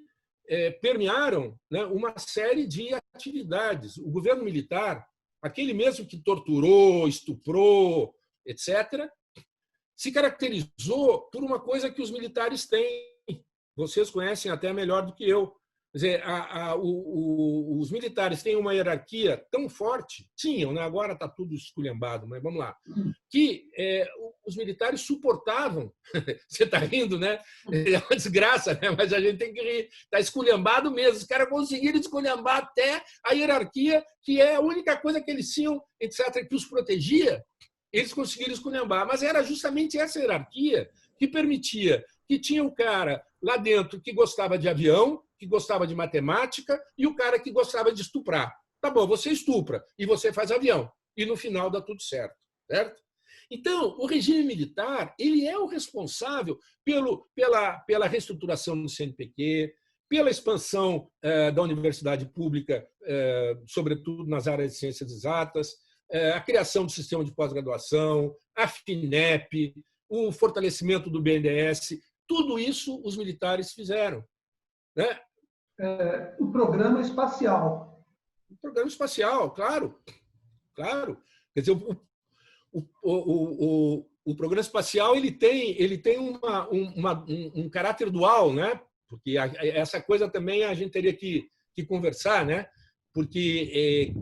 permearam, né, uma série de atividades. O governo militar, aquele mesmo que torturou, estuprou, etc., se caracterizou por uma coisa que os militares têm. Vocês conhecem até melhor do que eu. Quer dizer, os militares têm uma hierarquia tão forte, tinham, né? Agora está tudo esculhambado, mas vamos lá, que os militares suportavam. Você está rindo, né? É uma desgraça, né? Mas a gente tem que rir. Está esculhambado mesmo. Os caras conseguiram esculhambar até a hierarquia, que é a única coisa que eles tinham, etc., que os protegia. Eles conseguiram esculhambar. Mas era justamente essa hierarquia que permitia que tinha o cara lá dentro que gostava de avião, que gostava de matemática, e o cara que gostava de estuprar. Tá bom, você estupra e você faz avião. E no final dá tudo certo, certo? Então, o regime militar ele é o responsável pela reestruturação do CNPq, pela expansão da universidade pública, sobretudo nas áreas de ciências exatas, a criação do sistema de pós-graduação, a FINEP, o fortalecimento do BNDES. Tudo isso os militares fizeram, né? O programa espacial. O programa espacial, claro. Quer dizer, o programa espacial ele tem um caráter dual, né? Porque essa coisa também a gente teria que conversar, né? Porque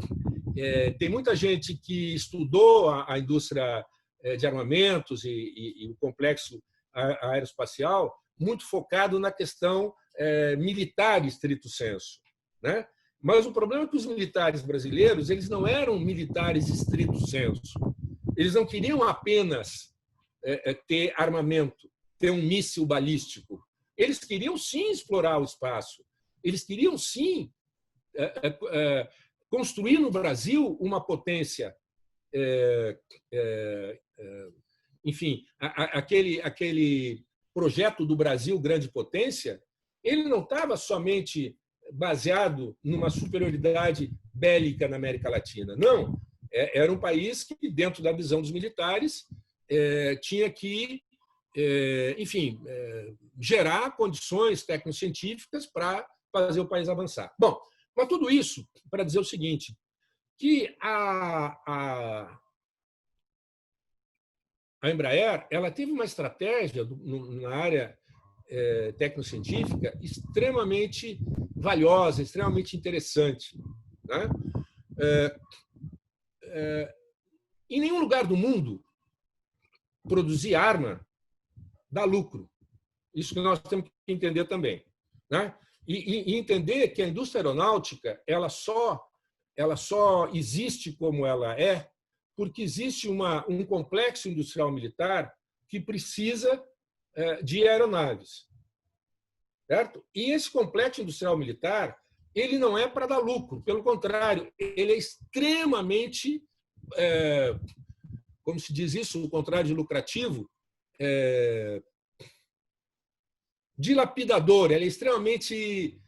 tem muita gente que estudou a indústria de armamentos e o complexo aeroespacial muito focado na questão militar estrito sensu, né? Mas o problema é que os militares brasileiros eles não eram militares estrito sensu. Eles não queriam apenas ter armamento, ter um míssil balístico. Eles queriam sim explorar o espaço. Eles queriam sim construir no Brasil uma potência, enfim, aquele projeto do Brasil grande potência, ele não estava somente baseado numa superioridade bélica na América Latina. Não, era um país que, dentro da visão dos militares, tinha que, enfim, gerar condições técnico-científicas para fazer o país avançar. Bom, mas tudo isso para dizer o seguinte, que a Embraer ela teve uma estratégia na área tecnocientífica extremamente valiosa, extremamente interessante, né? Em nenhum lugar do mundo produzir arma dá lucro. Isso que nós temos que entender também, né? E entender que a indústria aeronáutica ela só existe como ela é porque existe um complexo industrial militar que precisa de aeronaves, certo? E esse complexo industrial militar ele não é para dar lucro, pelo contrário, ele é extremamente, como se diz isso, o contrário de lucrativo, dilapidador, ele é extremamente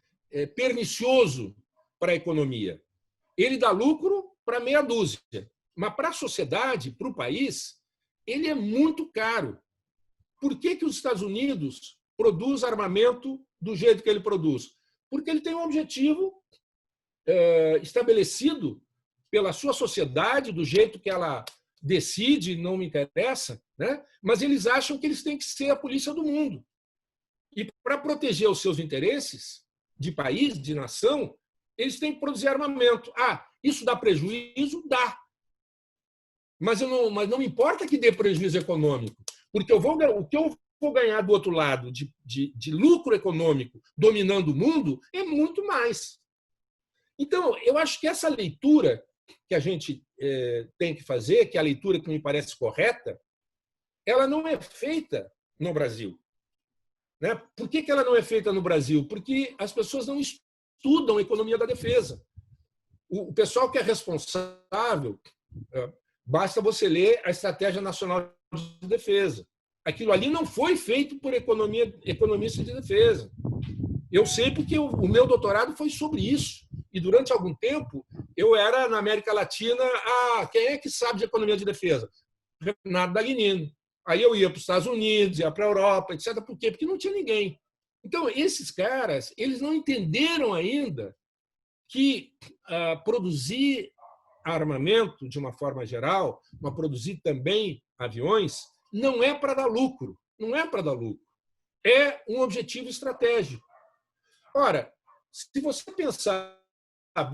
pernicioso para a economia. Ele dá lucro para meia dúzia, mas para a sociedade, para o país, ele é muito caro. Por que os Estados Unidos produz armamento do jeito que ele produz? Porque ele tem um objetivo estabelecido pela sua sociedade, do jeito que ela decide, não me interessa, né? Mas eles acham que eles têm que ser a polícia do mundo. E para proteger os seus interesses de país, de nação, eles têm que produzir armamento. Isso dá prejuízo? Dá. Mas não me importa que dê prejuízo econômico, porque o que eu vou ganhar do outro lado de lucro econômico dominando o mundo é muito mais. Então, eu acho que essa leitura que a gente tem que fazer, que é a leitura que me parece correta, ela não é feita no Brasil. Né? Por que ela não é feita no Brasil? Porque as pessoas não estudam economia da defesa. O pessoal que é responsável, basta você ler a Estratégia Nacional de Defesa. Aquilo ali não foi feito por economistas de defesa. Eu sei porque o meu doutorado foi sobre isso. E durante algum tempo eu era na América Latina, quem é que sabe de economia de defesa? Renato Dagnino. Aí eu ia para os Estados Unidos, ia para a Europa, etc. Por quê? Porque não tinha ninguém. Então, esses caras, eles não entenderam ainda que produzir armamento, de uma forma geral, mas produzir também aviões, não é para dar lucro. Não é para dar lucro. É um objetivo estratégico. Ora, se você pensar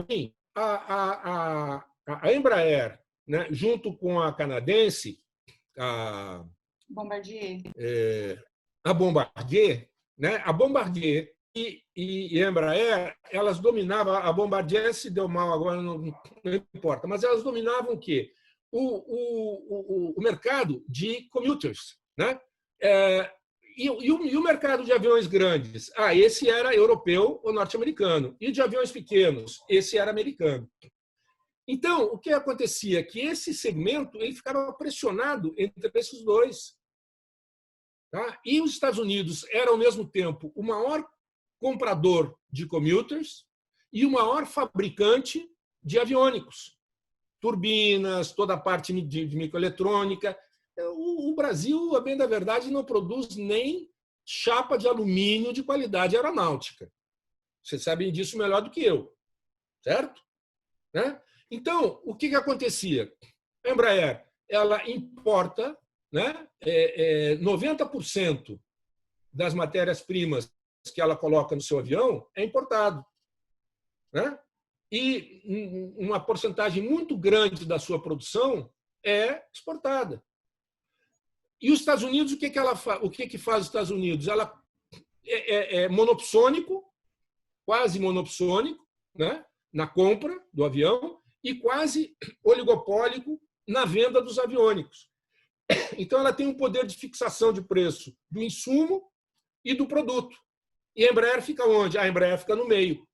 bem, a Embraer, né, junto com a canadense, Bombardier. A Bombardier, né? A Bombardier e a Embraer, elas dominavam, a Bombardier se deu mal agora, não importa, mas elas dominavam o quê? O mercado de commuters, né? E o mercado de aviões grandes? Esse era europeu ou norte-americano. E de aviões pequenos? Esse era americano. Então, o que acontecia? Que esse segmento ele ficava pressionado entre esses dois. Tá? E os Estados Unidos era, ao mesmo tempo, o maior comprador de commuters e o maior fabricante de aviônicos. Turbinas, toda a parte de microeletrônica. O Brasil, a bem da verdade, não produz nem chapa de alumínio de qualidade aeronáutica. Vocês sabem disso melhor do que eu. Certo? Né? Então, o que acontecia? A Embraer ela importa, né, 90% das matérias-primas que ela coloca no seu avião é importado. Né? E uma porcentagem muito grande da sua produção é exportada. E os Estados Unidos, o que faz os Estados Unidos? Ela é monopsônico, quase monopsônico, né, na compra do avião e quase oligopólico na venda dos aviônicos. Então, ela tem um poder de fixação de preço do insumo e do produto. E a Embraer fica onde? A Embraer fica no meio.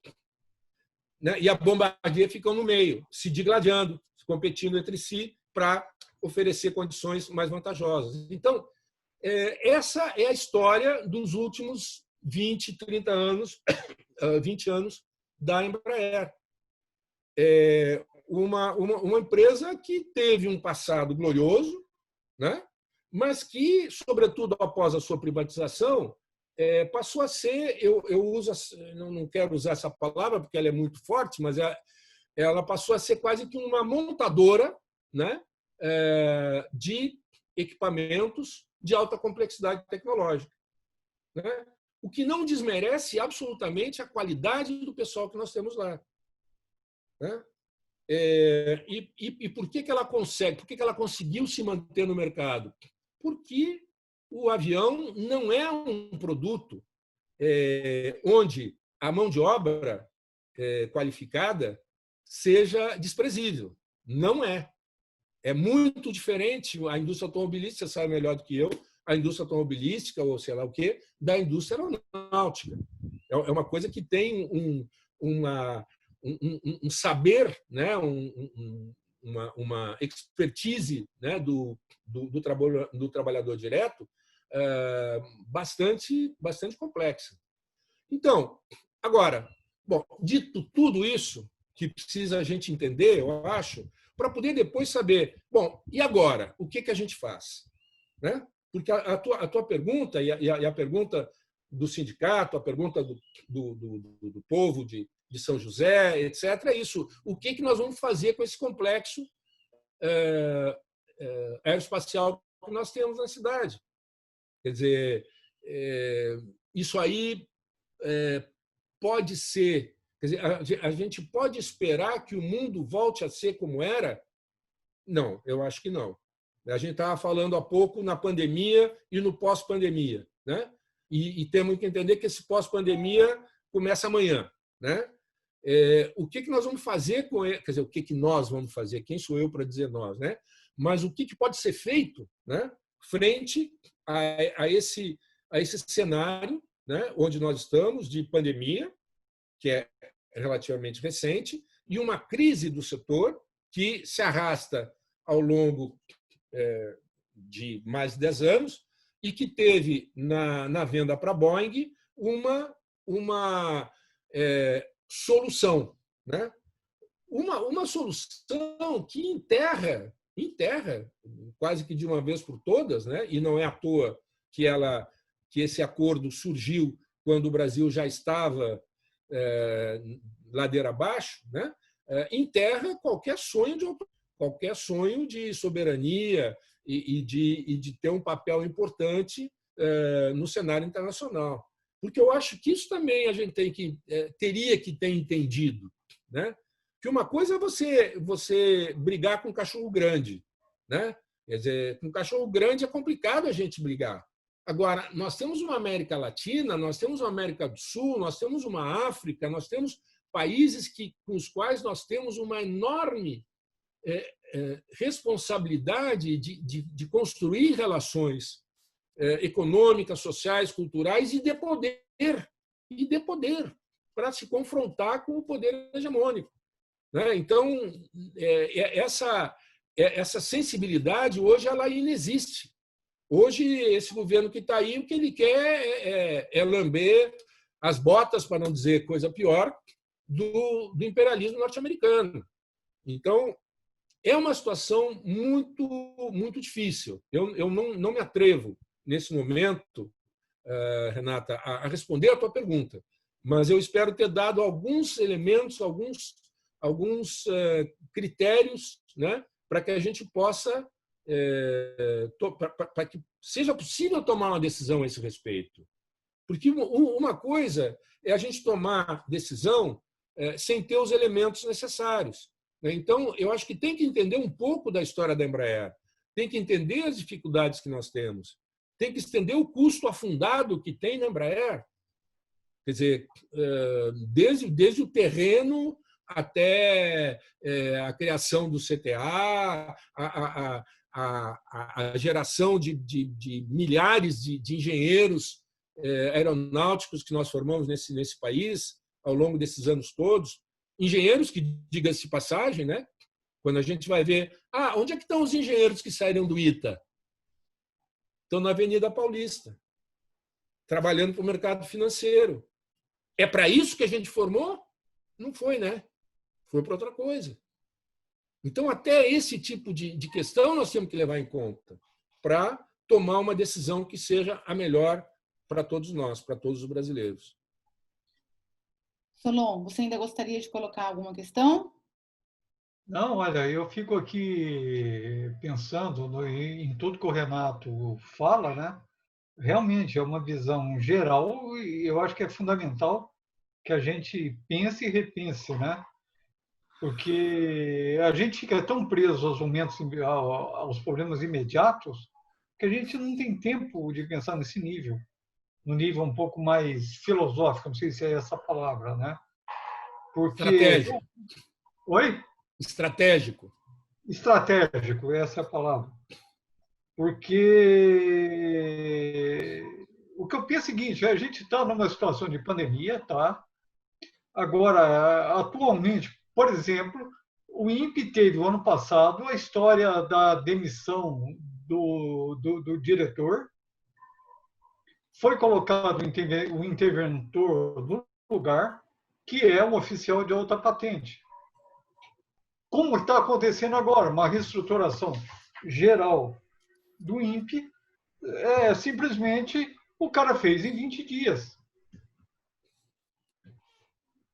Né? E a Bombardier fica no meio, se digladiando, competindo entre si para oferecer condições mais vantajosas. Então, essa é a história dos últimos 20, 30 anos, 20 anos da Embraer. Uma empresa que teve um passado glorioso, né? Mas que, sobretudo após a sua privatização, passou a ser, eu uso, não quero usar essa palavra porque ela é muito forte, mas ela passou a ser quase que uma montadora, né, de equipamentos de alta complexidade tecnológica. Né? O que não desmerece absolutamente a qualidade do pessoal que nós temos lá. Né? E por que ela consegue? Por que ela conseguiu se manter no mercado? Porque o avião não é um produto onde a mão de obra qualificada seja desprezível. Não é. É muito diferente a indústria automobilística, você sabe melhor do que eu, a indústria automobilística, ou sei lá o quê, da indústria aeronáutica. É uma coisa que tem um saber, né? Uma expertise, né? do trabalhador direto bastante complexa. Então, agora, dito tudo isso, que precisa a gente entender, eu acho, para poder depois saber, e agora? O que a gente faz? Né? Porque a tua pergunta e a pergunta do sindicato, a pergunta do povo de São José, etc., é isso. O que nós vamos fazer com esse complexo aeroespacial que nós temos na cidade? Quer dizer, isso aí pode ser... Quer dizer, a gente pode esperar que o mundo volte a ser como era? Não, eu acho que não. A gente estava falando há pouco na pandemia e no pós-pandemia. Né? E temos que entender que esse pós-pandemia começa amanhã. Né? o que nós vamos fazer com ele, quer dizer, o que nós vamos fazer, quem sou eu para dizer nós, né? Mas o que pode ser feito, né, frente a esse cenário, né, onde nós estamos, de pandemia, que é relativamente recente, e uma crise do setor que se arrasta ao longo de mais de 10 anos e que teve na venda para a Boeing uma solução, né? Uma solução que enterra quase que de uma vez por todas, né? E não é à toa que esse acordo surgiu quando o Brasil já estava ladeira abaixo, né? Enterra qualquer sonho de soberania e de ter um papel importante no cenário internacional. Porque eu acho que isso também a gente teria que ter entendido, né? Que uma coisa é você brigar com um cachorro grande, né? Quer dizer, com um cachorro grande é complicado a gente brigar. Agora, nós temos uma América Latina, nós temos uma América do Sul, nós temos uma África, nós temos países com os quais nós temos uma enorme responsabilidade de construir relações econômicas, sociais, culturais e de poder para se confrontar com o poder hegemônico, né? Então, essa sensibilidade hoje ela inexiste. Hoje, esse governo que está aí, o que ele quer é lamber as botas, para não dizer coisa pior, do imperialismo norte-americano. Então, é uma situação muito, muito difícil. Eu não me atrevo, nesse momento, Renata, a responder a tua pergunta, mas eu espero ter dado alguns elementos, alguns critérios, né, para que a gente possa, para que seja possível tomar uma decisão a esse respeito. Porque uma coisa é a gente tomar decisão sem ter os elementos necessários. Então, eu acho que tem que entender um pouco da história da Embraer, tem que entender as dificuldades que nós temos, tem que entender o custo afundado que tem na Embraer. Quer dizer, desde o terreno até a criação do CTA, a geração de milhares de engenheiros aeronáuticos que nós formamos nesse país ao longo desses anos todos. Engenheiros que, diga-se de passagem, né? Quando a gente vai ver, onde é que estão os engenheiros que saíram do ITA? Estão na Avenida Paulista, trabalhando para o mercado financeiro. É para isso que a gente formou? Não foi, né? Foi para outra coisa. Então, até esse tipo de questão nós temos que levar em conta para tomar uma decisão que seja a melhor para todos nós, para todos os brasileiros. Solon, você ainda gostaria de colocar alguma questão? Não, olha, eu fico aqui pensando em tudo que o Renato fala, né? Realmente é uma visão geral e eu acho que é fundamental que a gente pense e repense, né? Porque a gente fica tão preso aos momentos, aos problemas imediatos, que a gente não tem tempo de pensar nesse nível, no nível um pouco mais filosófico, não sei se é essa palavra, né? Porque... Estratégico. Oi? Estratégico. Estratégico, essa é a palavra. Porque o que eu penso é o seguinte, a gente está numa situação de pandemia, tá? Agora, atualmente, por exemplo, o INPE teve, no ano passado, a história da demissão do diretor, foi colocado o interventor no lugar, que é um oficial de alta patente. Como está acontecendo agora, uma reestruturação geral do INPE, simplesmente o cara fez em 20 dias.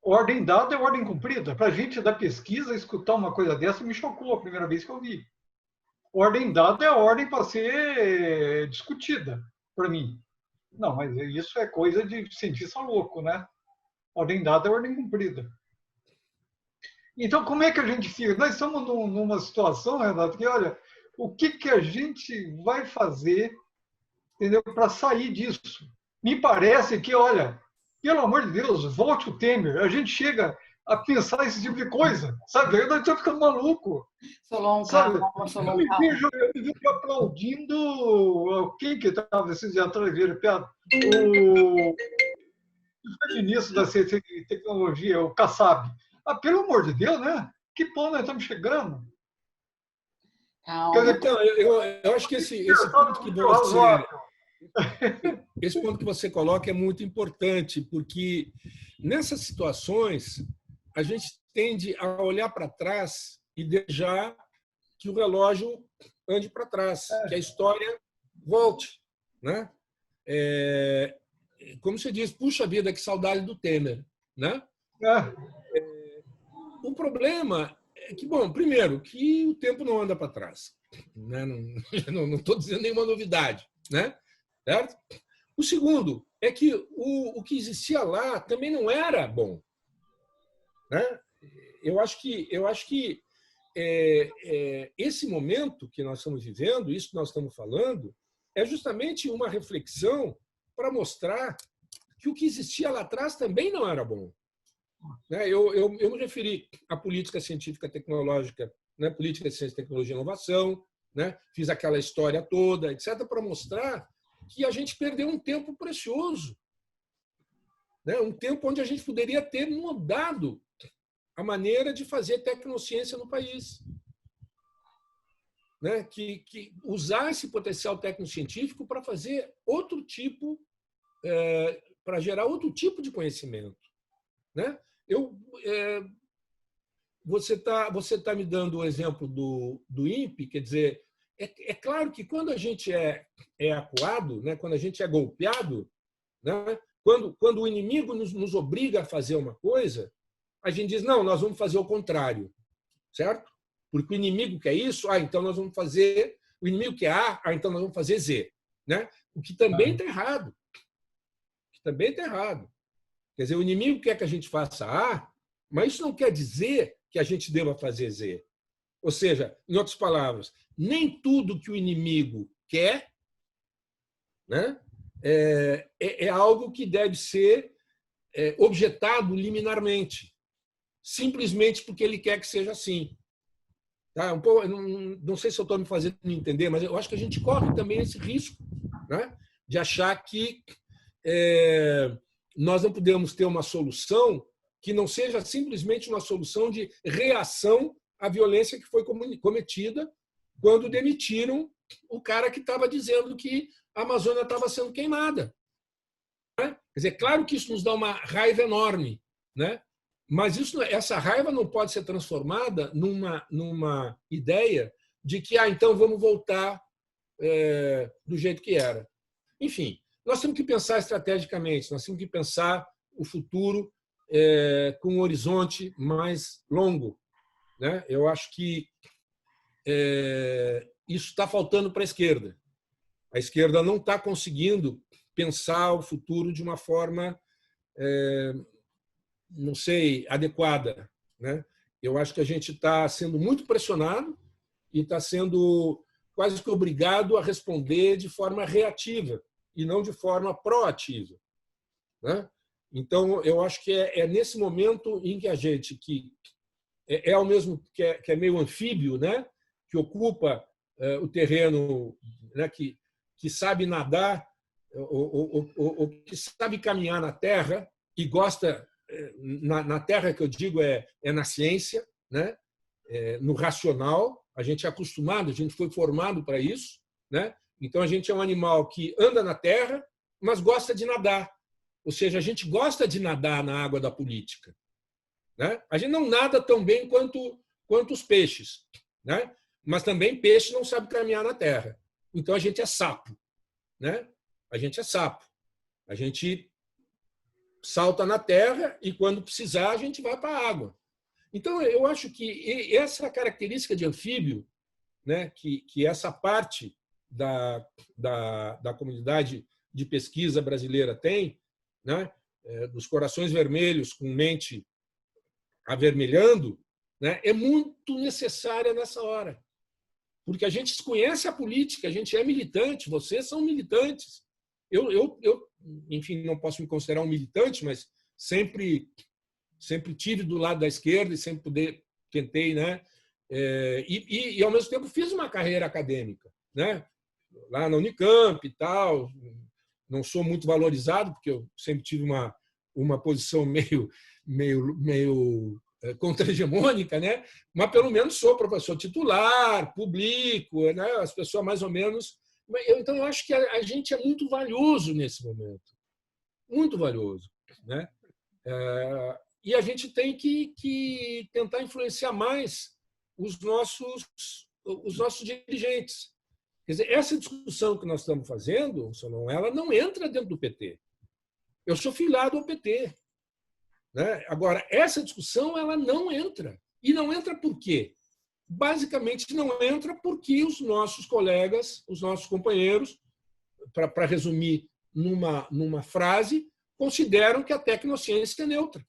Ordem dada é ordem cumprida. Para a gente da pesquisa, escutar uma coisa dessa me chocou a primeira vez que eu vi. Ordem dada é ordem para ser discutida, para mim. Não, mas isso é coisa de cientista louco, né? Ordem dada é ordem cumprida. Então, como é que a gente fica? Nós estamos numa situação, Renato, que, olha, o que a gente vai fazer, entendeu, para sair disso? Me parece que, olha, pelo amor de Deus, volte o Temer. A gente chega a pensar esse tipo de coisa, sabe? Eu estou ficando maluco. Solon, Sabe? calma, Solon, Eu me calma. vejo aplaudindo quem que estava esses dias atrás, o ministro da Ciência e Tecnologia, o Kassab. Ah, pelo amor de Deus, né? Que ponto nós estamos chegando? Quer Calma. dizer, Então, eu acho que esse ponto que esse ponto que você coloca é muito importante, porque nessas situações a gente tende a olhar para trás e desejar que o relógio ande para trás, que a história volte, né? Como você diz, puxa vida, que saudade do Temer, né? O problema é que, bom, primeiro, que o tempo não anda para trás, né? Não estou dizendo nenhuma novidade, né? Certo? O segundo é que o que existia lá também não era bom, né? Eu acho que esse momento que nós estamos vivendo, isso que nós estamos falando, é justamente uma reflexão para mostrar que o que existia lá atrás também não era bom. Eu me referi à política científica tecnológica, né? Política de ciência, tecnologia e inovação, né? Fiz aquela história toda, etc., para mostrar que a gente perdeu um tempo precioso, né? Um tempo onde a gente poderia ter mudado a maneira de fazer tecnociência no país, né? Que usar esse potencial tecnocientífico para fazer outro tipo, para gerar outro tipo de conhecimento, né? Você tá me dando o exemplo do INPE, quer dizer, é claro que quando a gente é acuado, né? Quando a gente é golpeado, né? Quando o inimigo nos obriga a fazer uma coisa, a gente diz, não, nós vamos fazer o contrário, certo? Porque o inimigo quer isso, então nós vamos fazer... O inimigo quer A, então nós vamos fazer Z, né? O que também está errado. Quer dizer, o inimigo quer que a gente faça A, mas isso não quer dizer que a gente deva fazer Z. Ou seja, em outras palavras, nem tudo que o inimigo quer, né, é algo que deve ser objetado liminarmente, simplesmente porque ele quer que seja assim. Tá? Não sei se eu estou me fazendo entender, mas eu acho que a gente corre também esse risco, né, de achar que nós não podemos ter uma solução que não seja simplesmente uma solução de reação à violência que foi cometida quando demitiram o cara que estava dizendo que a Amazônia estava sendo queimada. Quer dizer, claro que isso nos dá uma raiva enorme, né? Mas essa raiva não pode ser transformada numa ideia de que, então vamos voltar do jeito que era. Enfim, nós temos que pensar estrategicamente, nós temos que pensar o futuro com um horizonte mais longo, né? Eu acho que isso está faltando para a esquerda. A esquerda não está conseguindo pensar o futuro de uma forma, não sei, adequada, né? Eu acho que a gente está sendo muito pressionado e está sendo quase que obrigado a responder de forma reativa e não de forma proativa, né? Então, eu acho que é nesse momento em que a gente, que ao mesmo que é meio anfíbio, né, que ocupa o terreno, né, que sabe nadar ou que sabe caminhar na terra e gosta, na terra que eu digo é na ciência, né, no racional. A gente é acostumado, a gente foi formado para isso, né? Então a gente é um animal que anda na terra, mas gosta de nadar. Ou seja, a gente gosta de nadar na água da política, né? A gente não nada tão bem quanto os peixes, né? Mas também peixe não sabe caminhar na terra. Então a gente é sapo, né? A gente é sapo. A gente salta na terra e quando precisar a gente vai para a água. Então eu acho que essa característica de anfíbio, né, que essa parte da comunidade de pesquisa brasileira tem, né, dos corações vermelhos com mente avermelhando, né, é muito necessária nessa hora. Porque a gente conhece a política, a gente é militante, vocês são militantes. Eu enfim, não posso me considerar um militante, mas sempre Sempre tive do lado da esquerda e sempre tentei, né? E, ao mesmo tempo, fiz uma carreira acadêmica, né? Lá na Unicamp e tal. Não sou muito valorizado, porque eu sempre tive uma posição meio contra-hegemônica, né? Mas, pelo menos, sou professor titular, publico, né? As pessoas mais ou menos... Então, eu acho que a gente é muito valioso nesse momento. Muito valioso, né? E a gente tem que tentar influenciar mais os nossos dirigentes. Quer dizer, essa discussão que nós estamos fazendo, ela não entra dentro do PT. Eu sou filiado ao PT. Né? Agora, essa discussão ela não entra. E não entra por quê? Basicamente, não entra porque os nossos colegas, os nossos companheiros, para resumir numa frase, consideram que a tecnociência é neutra.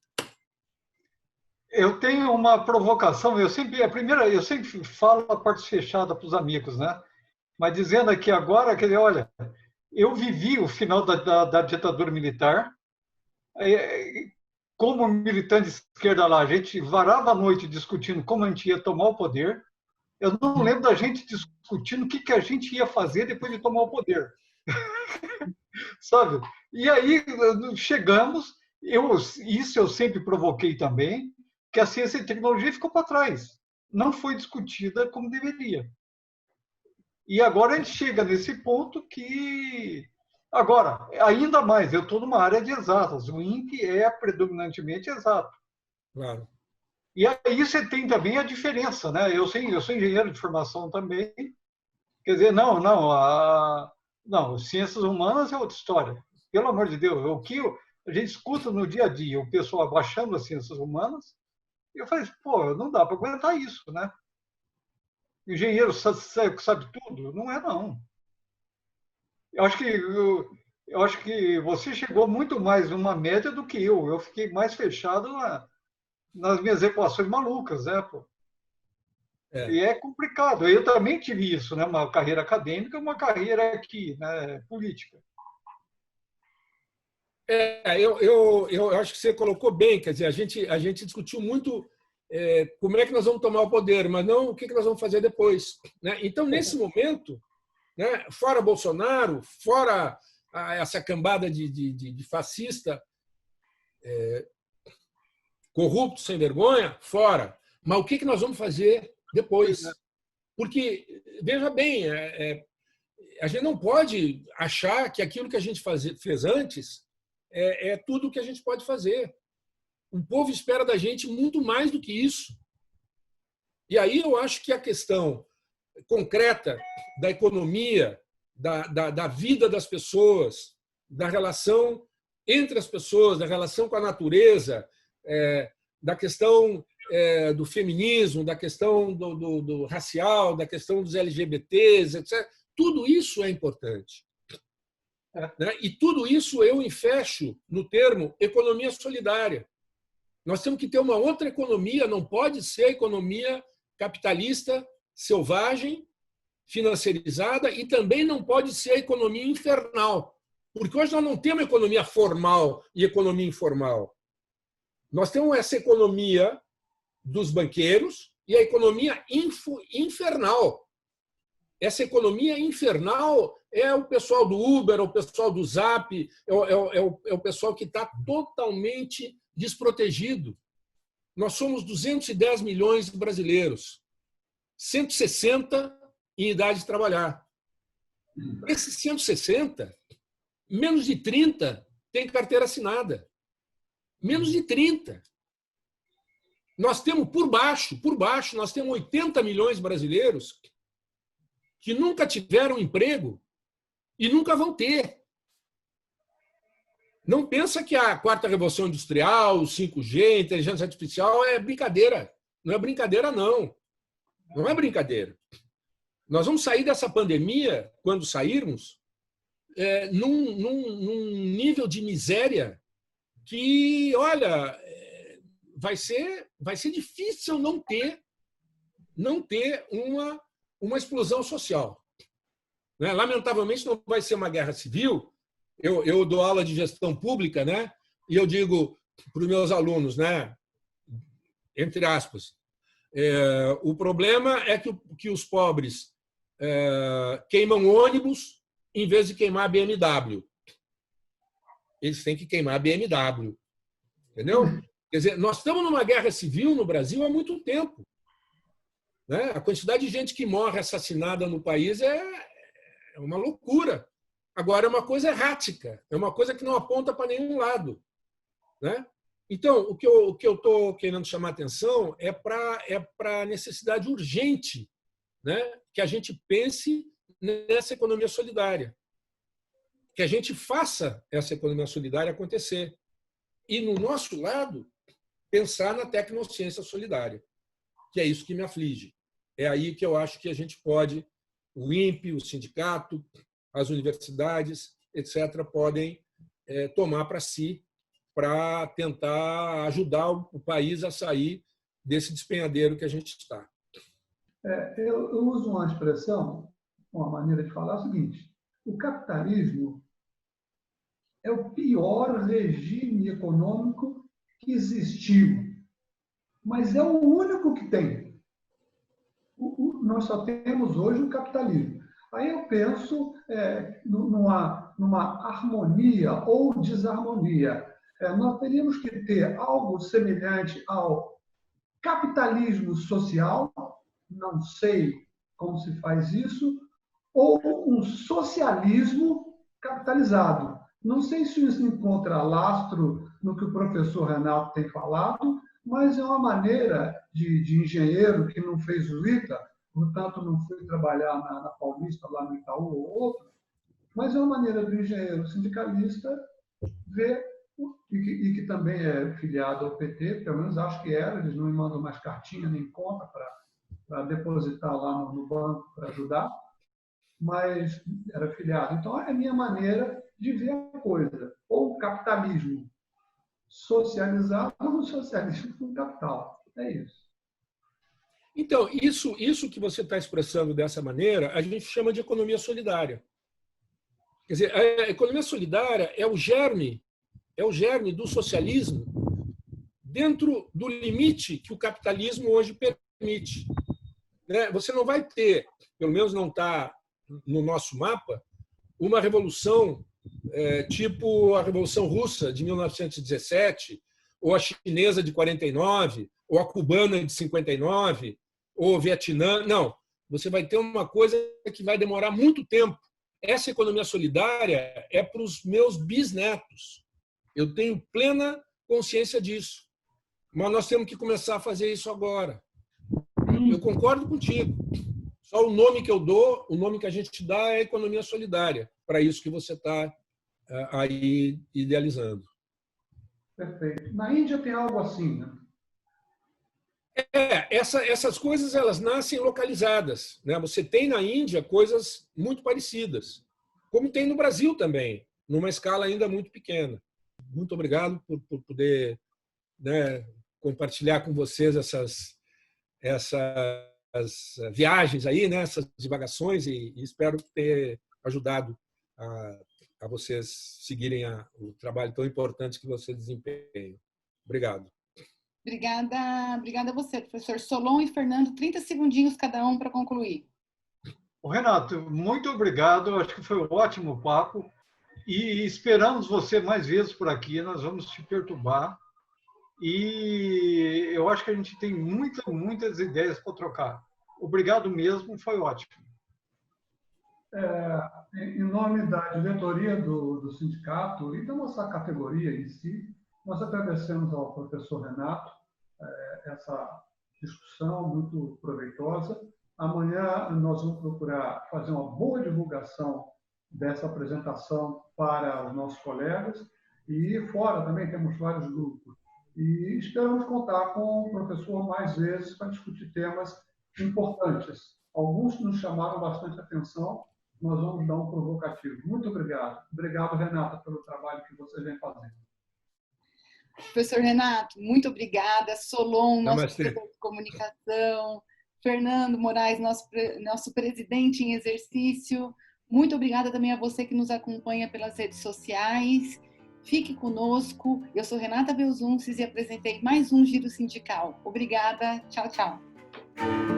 Eu tenho uma provocação. Eu sempre falo a parte fechada para os amigos, né? Mas dizendo aqui agora que, olha, eu vivi o final da ditadura militar. Como militante de esquerda lá, a gente varava a noite discutindo como a gente ia tomar o poder. Eu não lembro da gente discutindo o que a gente ia fazer depois de tomar o poder. Sabe? E aí chegamos, isso eu sempre provoquei também, que a ciência e tecnologia ficou para trás. Não foi discutida como deveria. E agora a gente chega nesse ponto que... Agora, ainda mais, eu estou numa área de exatas. O INPE é predominantemente exato. Claro. E aí você tem também a diferença, né? Eu sou engenheiro de formação também. Quer dizer, não, ciências humanas é outra história. Pelo amor de Deus, o que a gente escuta no dia a dia, o pessoal abaixando as ciências humanas, eu falei, pô, não dá para aguentar isso, né? Engenheiro sabe tudo? Não é, não. Eu acho que você chegou muito mais numa média do que eu. Eu fiquei mais fechado nas minhas equações malucas, né, pô? E é complicado. Eu também tive isso, né? Uma carreira acadêmica, uma carreira aqui, né? Política. Eu acho que você colocou bem. Quer dizer, a gente discutiu muito como é que nós vamos tomar o poder, mas não o que nós vamos fazer depois. Né? Então, nesse momento, né, fora Bolsonaro, fora essa cambada de fascista, corrupto, sem vergonha, fora. Mas o que nós vamos fazer depois? Porque, veja bem, a gente não pode achar que aquilo que a gente fez antes é tudo o que a gente pode fazer. O povo espera da gente muito mais do que isso. E aí eu acho que a questão concreta da economia, da vida das pessoas, da relação entre as pessoas, da relação com a natureza, da questão do feminismo, da questão do racial, da questão dos LGBTs, etc. Tudo isso é importante. Né? E tudo isso eu enfecho no termo economia solidária. Nós temos que ter uma outra economia, não pode ser a economia capitalista, selvagem, financiarizada, e também não pode ser a economia infernal. Porque hoje nós não temos economia formal e economia informal. Nós temos essa economia dos banqueiros e a economia infernal. Essa economia infernal é o pessoal do Uber, é o pessoal do Zap, é o pessoal que está totalmente desprotegido. Nós somos 210 milhões de brasileiros, 160 em idade de trabalhar. Esses 160, menos de 30 têm carteira assinada. Menos de 30. Nós temos por baixo, nós temos 80 milhões de brasileiros que nunca tiveram emprego e nunca vão ter. Não pensa que a quarta revolução industrial, o 5G, a inteligência artificial é brincadeira. Não é brincadeira, não. Não é brincadeira. Nós vamos sair dessa pandemia, quando sairmos, num nível de miséria que, olha, vai ser difícil não ter uma explosão social. Né? Lamentavelmente, não vai ser uma guerra civil. Eu dou aula de gestão pública, né? E eu digo para os meus alunos, né? entre aspas. O problema é que os pobres queimam ônibus em vez de queimar BMW. Eles têm que queimar BMW. Entendeu? Quer dizer, nós estamos numa guerra civil no Brasil há muito tempo. Né? A quantidade de gente que morre assassinada no país é uma loucura. Agora, é uma coisa errática, é uma coisa que não aponta para nenhum lado. Né? Então, o que eu estou querendo chamar a atenção é para a necessidade urgente, né, que a gente pense nessa economia solidária, que a gente faça essa economia solidária acontecer. E, no nosso lado, pensar na tecnociência solidária, que é isso que me aflige. É aí que eu acho que a gente pode, o INPE, o sindicato, as universidades, etc., podem tomar para si, para tentar ajudar o país a sair desse despenhadeiro que a gente está. Eu uso uma expressão, uma maneira de falar, é o seguinte: o capitalismo é o pior regime econômico que existiu, mas é o único que tem. Nós só temos hoje o capitalismo. Aí eu penso numa harmonia ou desarmonia. Nós teríamos que ter algo semelhante ao capitalismo social, não sei como se faz isso, ou um socialismo capitalizado. Não sei se isso encontra lastro no que o professor Renato tem falado, mas é uma maneira de engenheiro que não fez o ITA, portanto não foi trabalhar na Paulista, lá no Itaú ou outro, mas é uma maneira do engenheiro sindicalista ver, e que também é filiado ao PT, pelo menos acho que era, eles não me mandam mais cartinha nem conta para depositar lá no banco para ajudar, mas era filiado. Então, é a minha maneira de ver a coisa. Ou o capitalismo socializado ou o socialismo com capital. É isso. Então, isso que você está expressando dessa maneira, a gente chama de economia solidária. Quer dizer, a economia solidária é o germe do socialismo dentro do limite que o capitalismo hoje permite. Você não vai ter, pelo menos não está no nosso mapa, uma revolução tipo a Revolução Russa de 1917, ou a chinesa de 49, ou a cubana de 59, ou o Vietnã. Não, você vai ter uma coisa que vai demorar muito tempo. Essa economia solidária é para os meus bisnetos. Eu tenho plena consciência disso. Mas nós temos que começar a fazer isso agora. Eu concordo contigo. Só o nome que eu dou, o nome que a gente dá é economia solidária, para isso que você está aí idealizando. Perfeito. Na Índia tem algo assim, né? Essas coisas elas nascem localizadas. Né? Você tem na Índia coisas muito parecidas, como tem no Brasil também, numa escala ainda muito pequena. Muito obrigado por poder, né, compartilhar com vocês essas viagens aí, né, essas divagações, e espero ter ajudado a vocês seguirem o trabalho tão importante que vocês desempenham. Obrigado. Obrigada a você, professor Solon e Fernando. 30 segundinhos cada um para concluir. Renato, muito obrigado. Acho que foi um ótimo papo. E esperamos você mais vezes por aqui. Nós vamos te perturbar. E eu acho que a gente tem muitas ideias para trocar. Obrigado mesmo, foi ótimo. Em nome da diretoria do sindicato e da nossa categoria em si, nós agradecemos ao professor Renato essa discussão muito proveitosa. Amanhã nós vamos procurar fazer uma boa divulgação dessa apresentação para os nossos colegas, e fora também temos vários grupos. E esperamos contar com o professor mais vezes para discutir temas importantes. Alguns nos chamaram bastante atenção, nós vamos dar um provocativo. Muito obrigado. Obrigado, Renata, pelo trabalho que você vem fazendo. Professor Renato, muito obrigada. Solon, nosso Namastê. professor de comunicação. Fernando Moraes, nosso presidente em exercício. Muito obrigada também a você que nos acompanha pelas redes sociais. Fique conosco. Eu sou Renata Belzunces e apresentei mais um Giro Sindical. Obrigada. Tchau, tchau.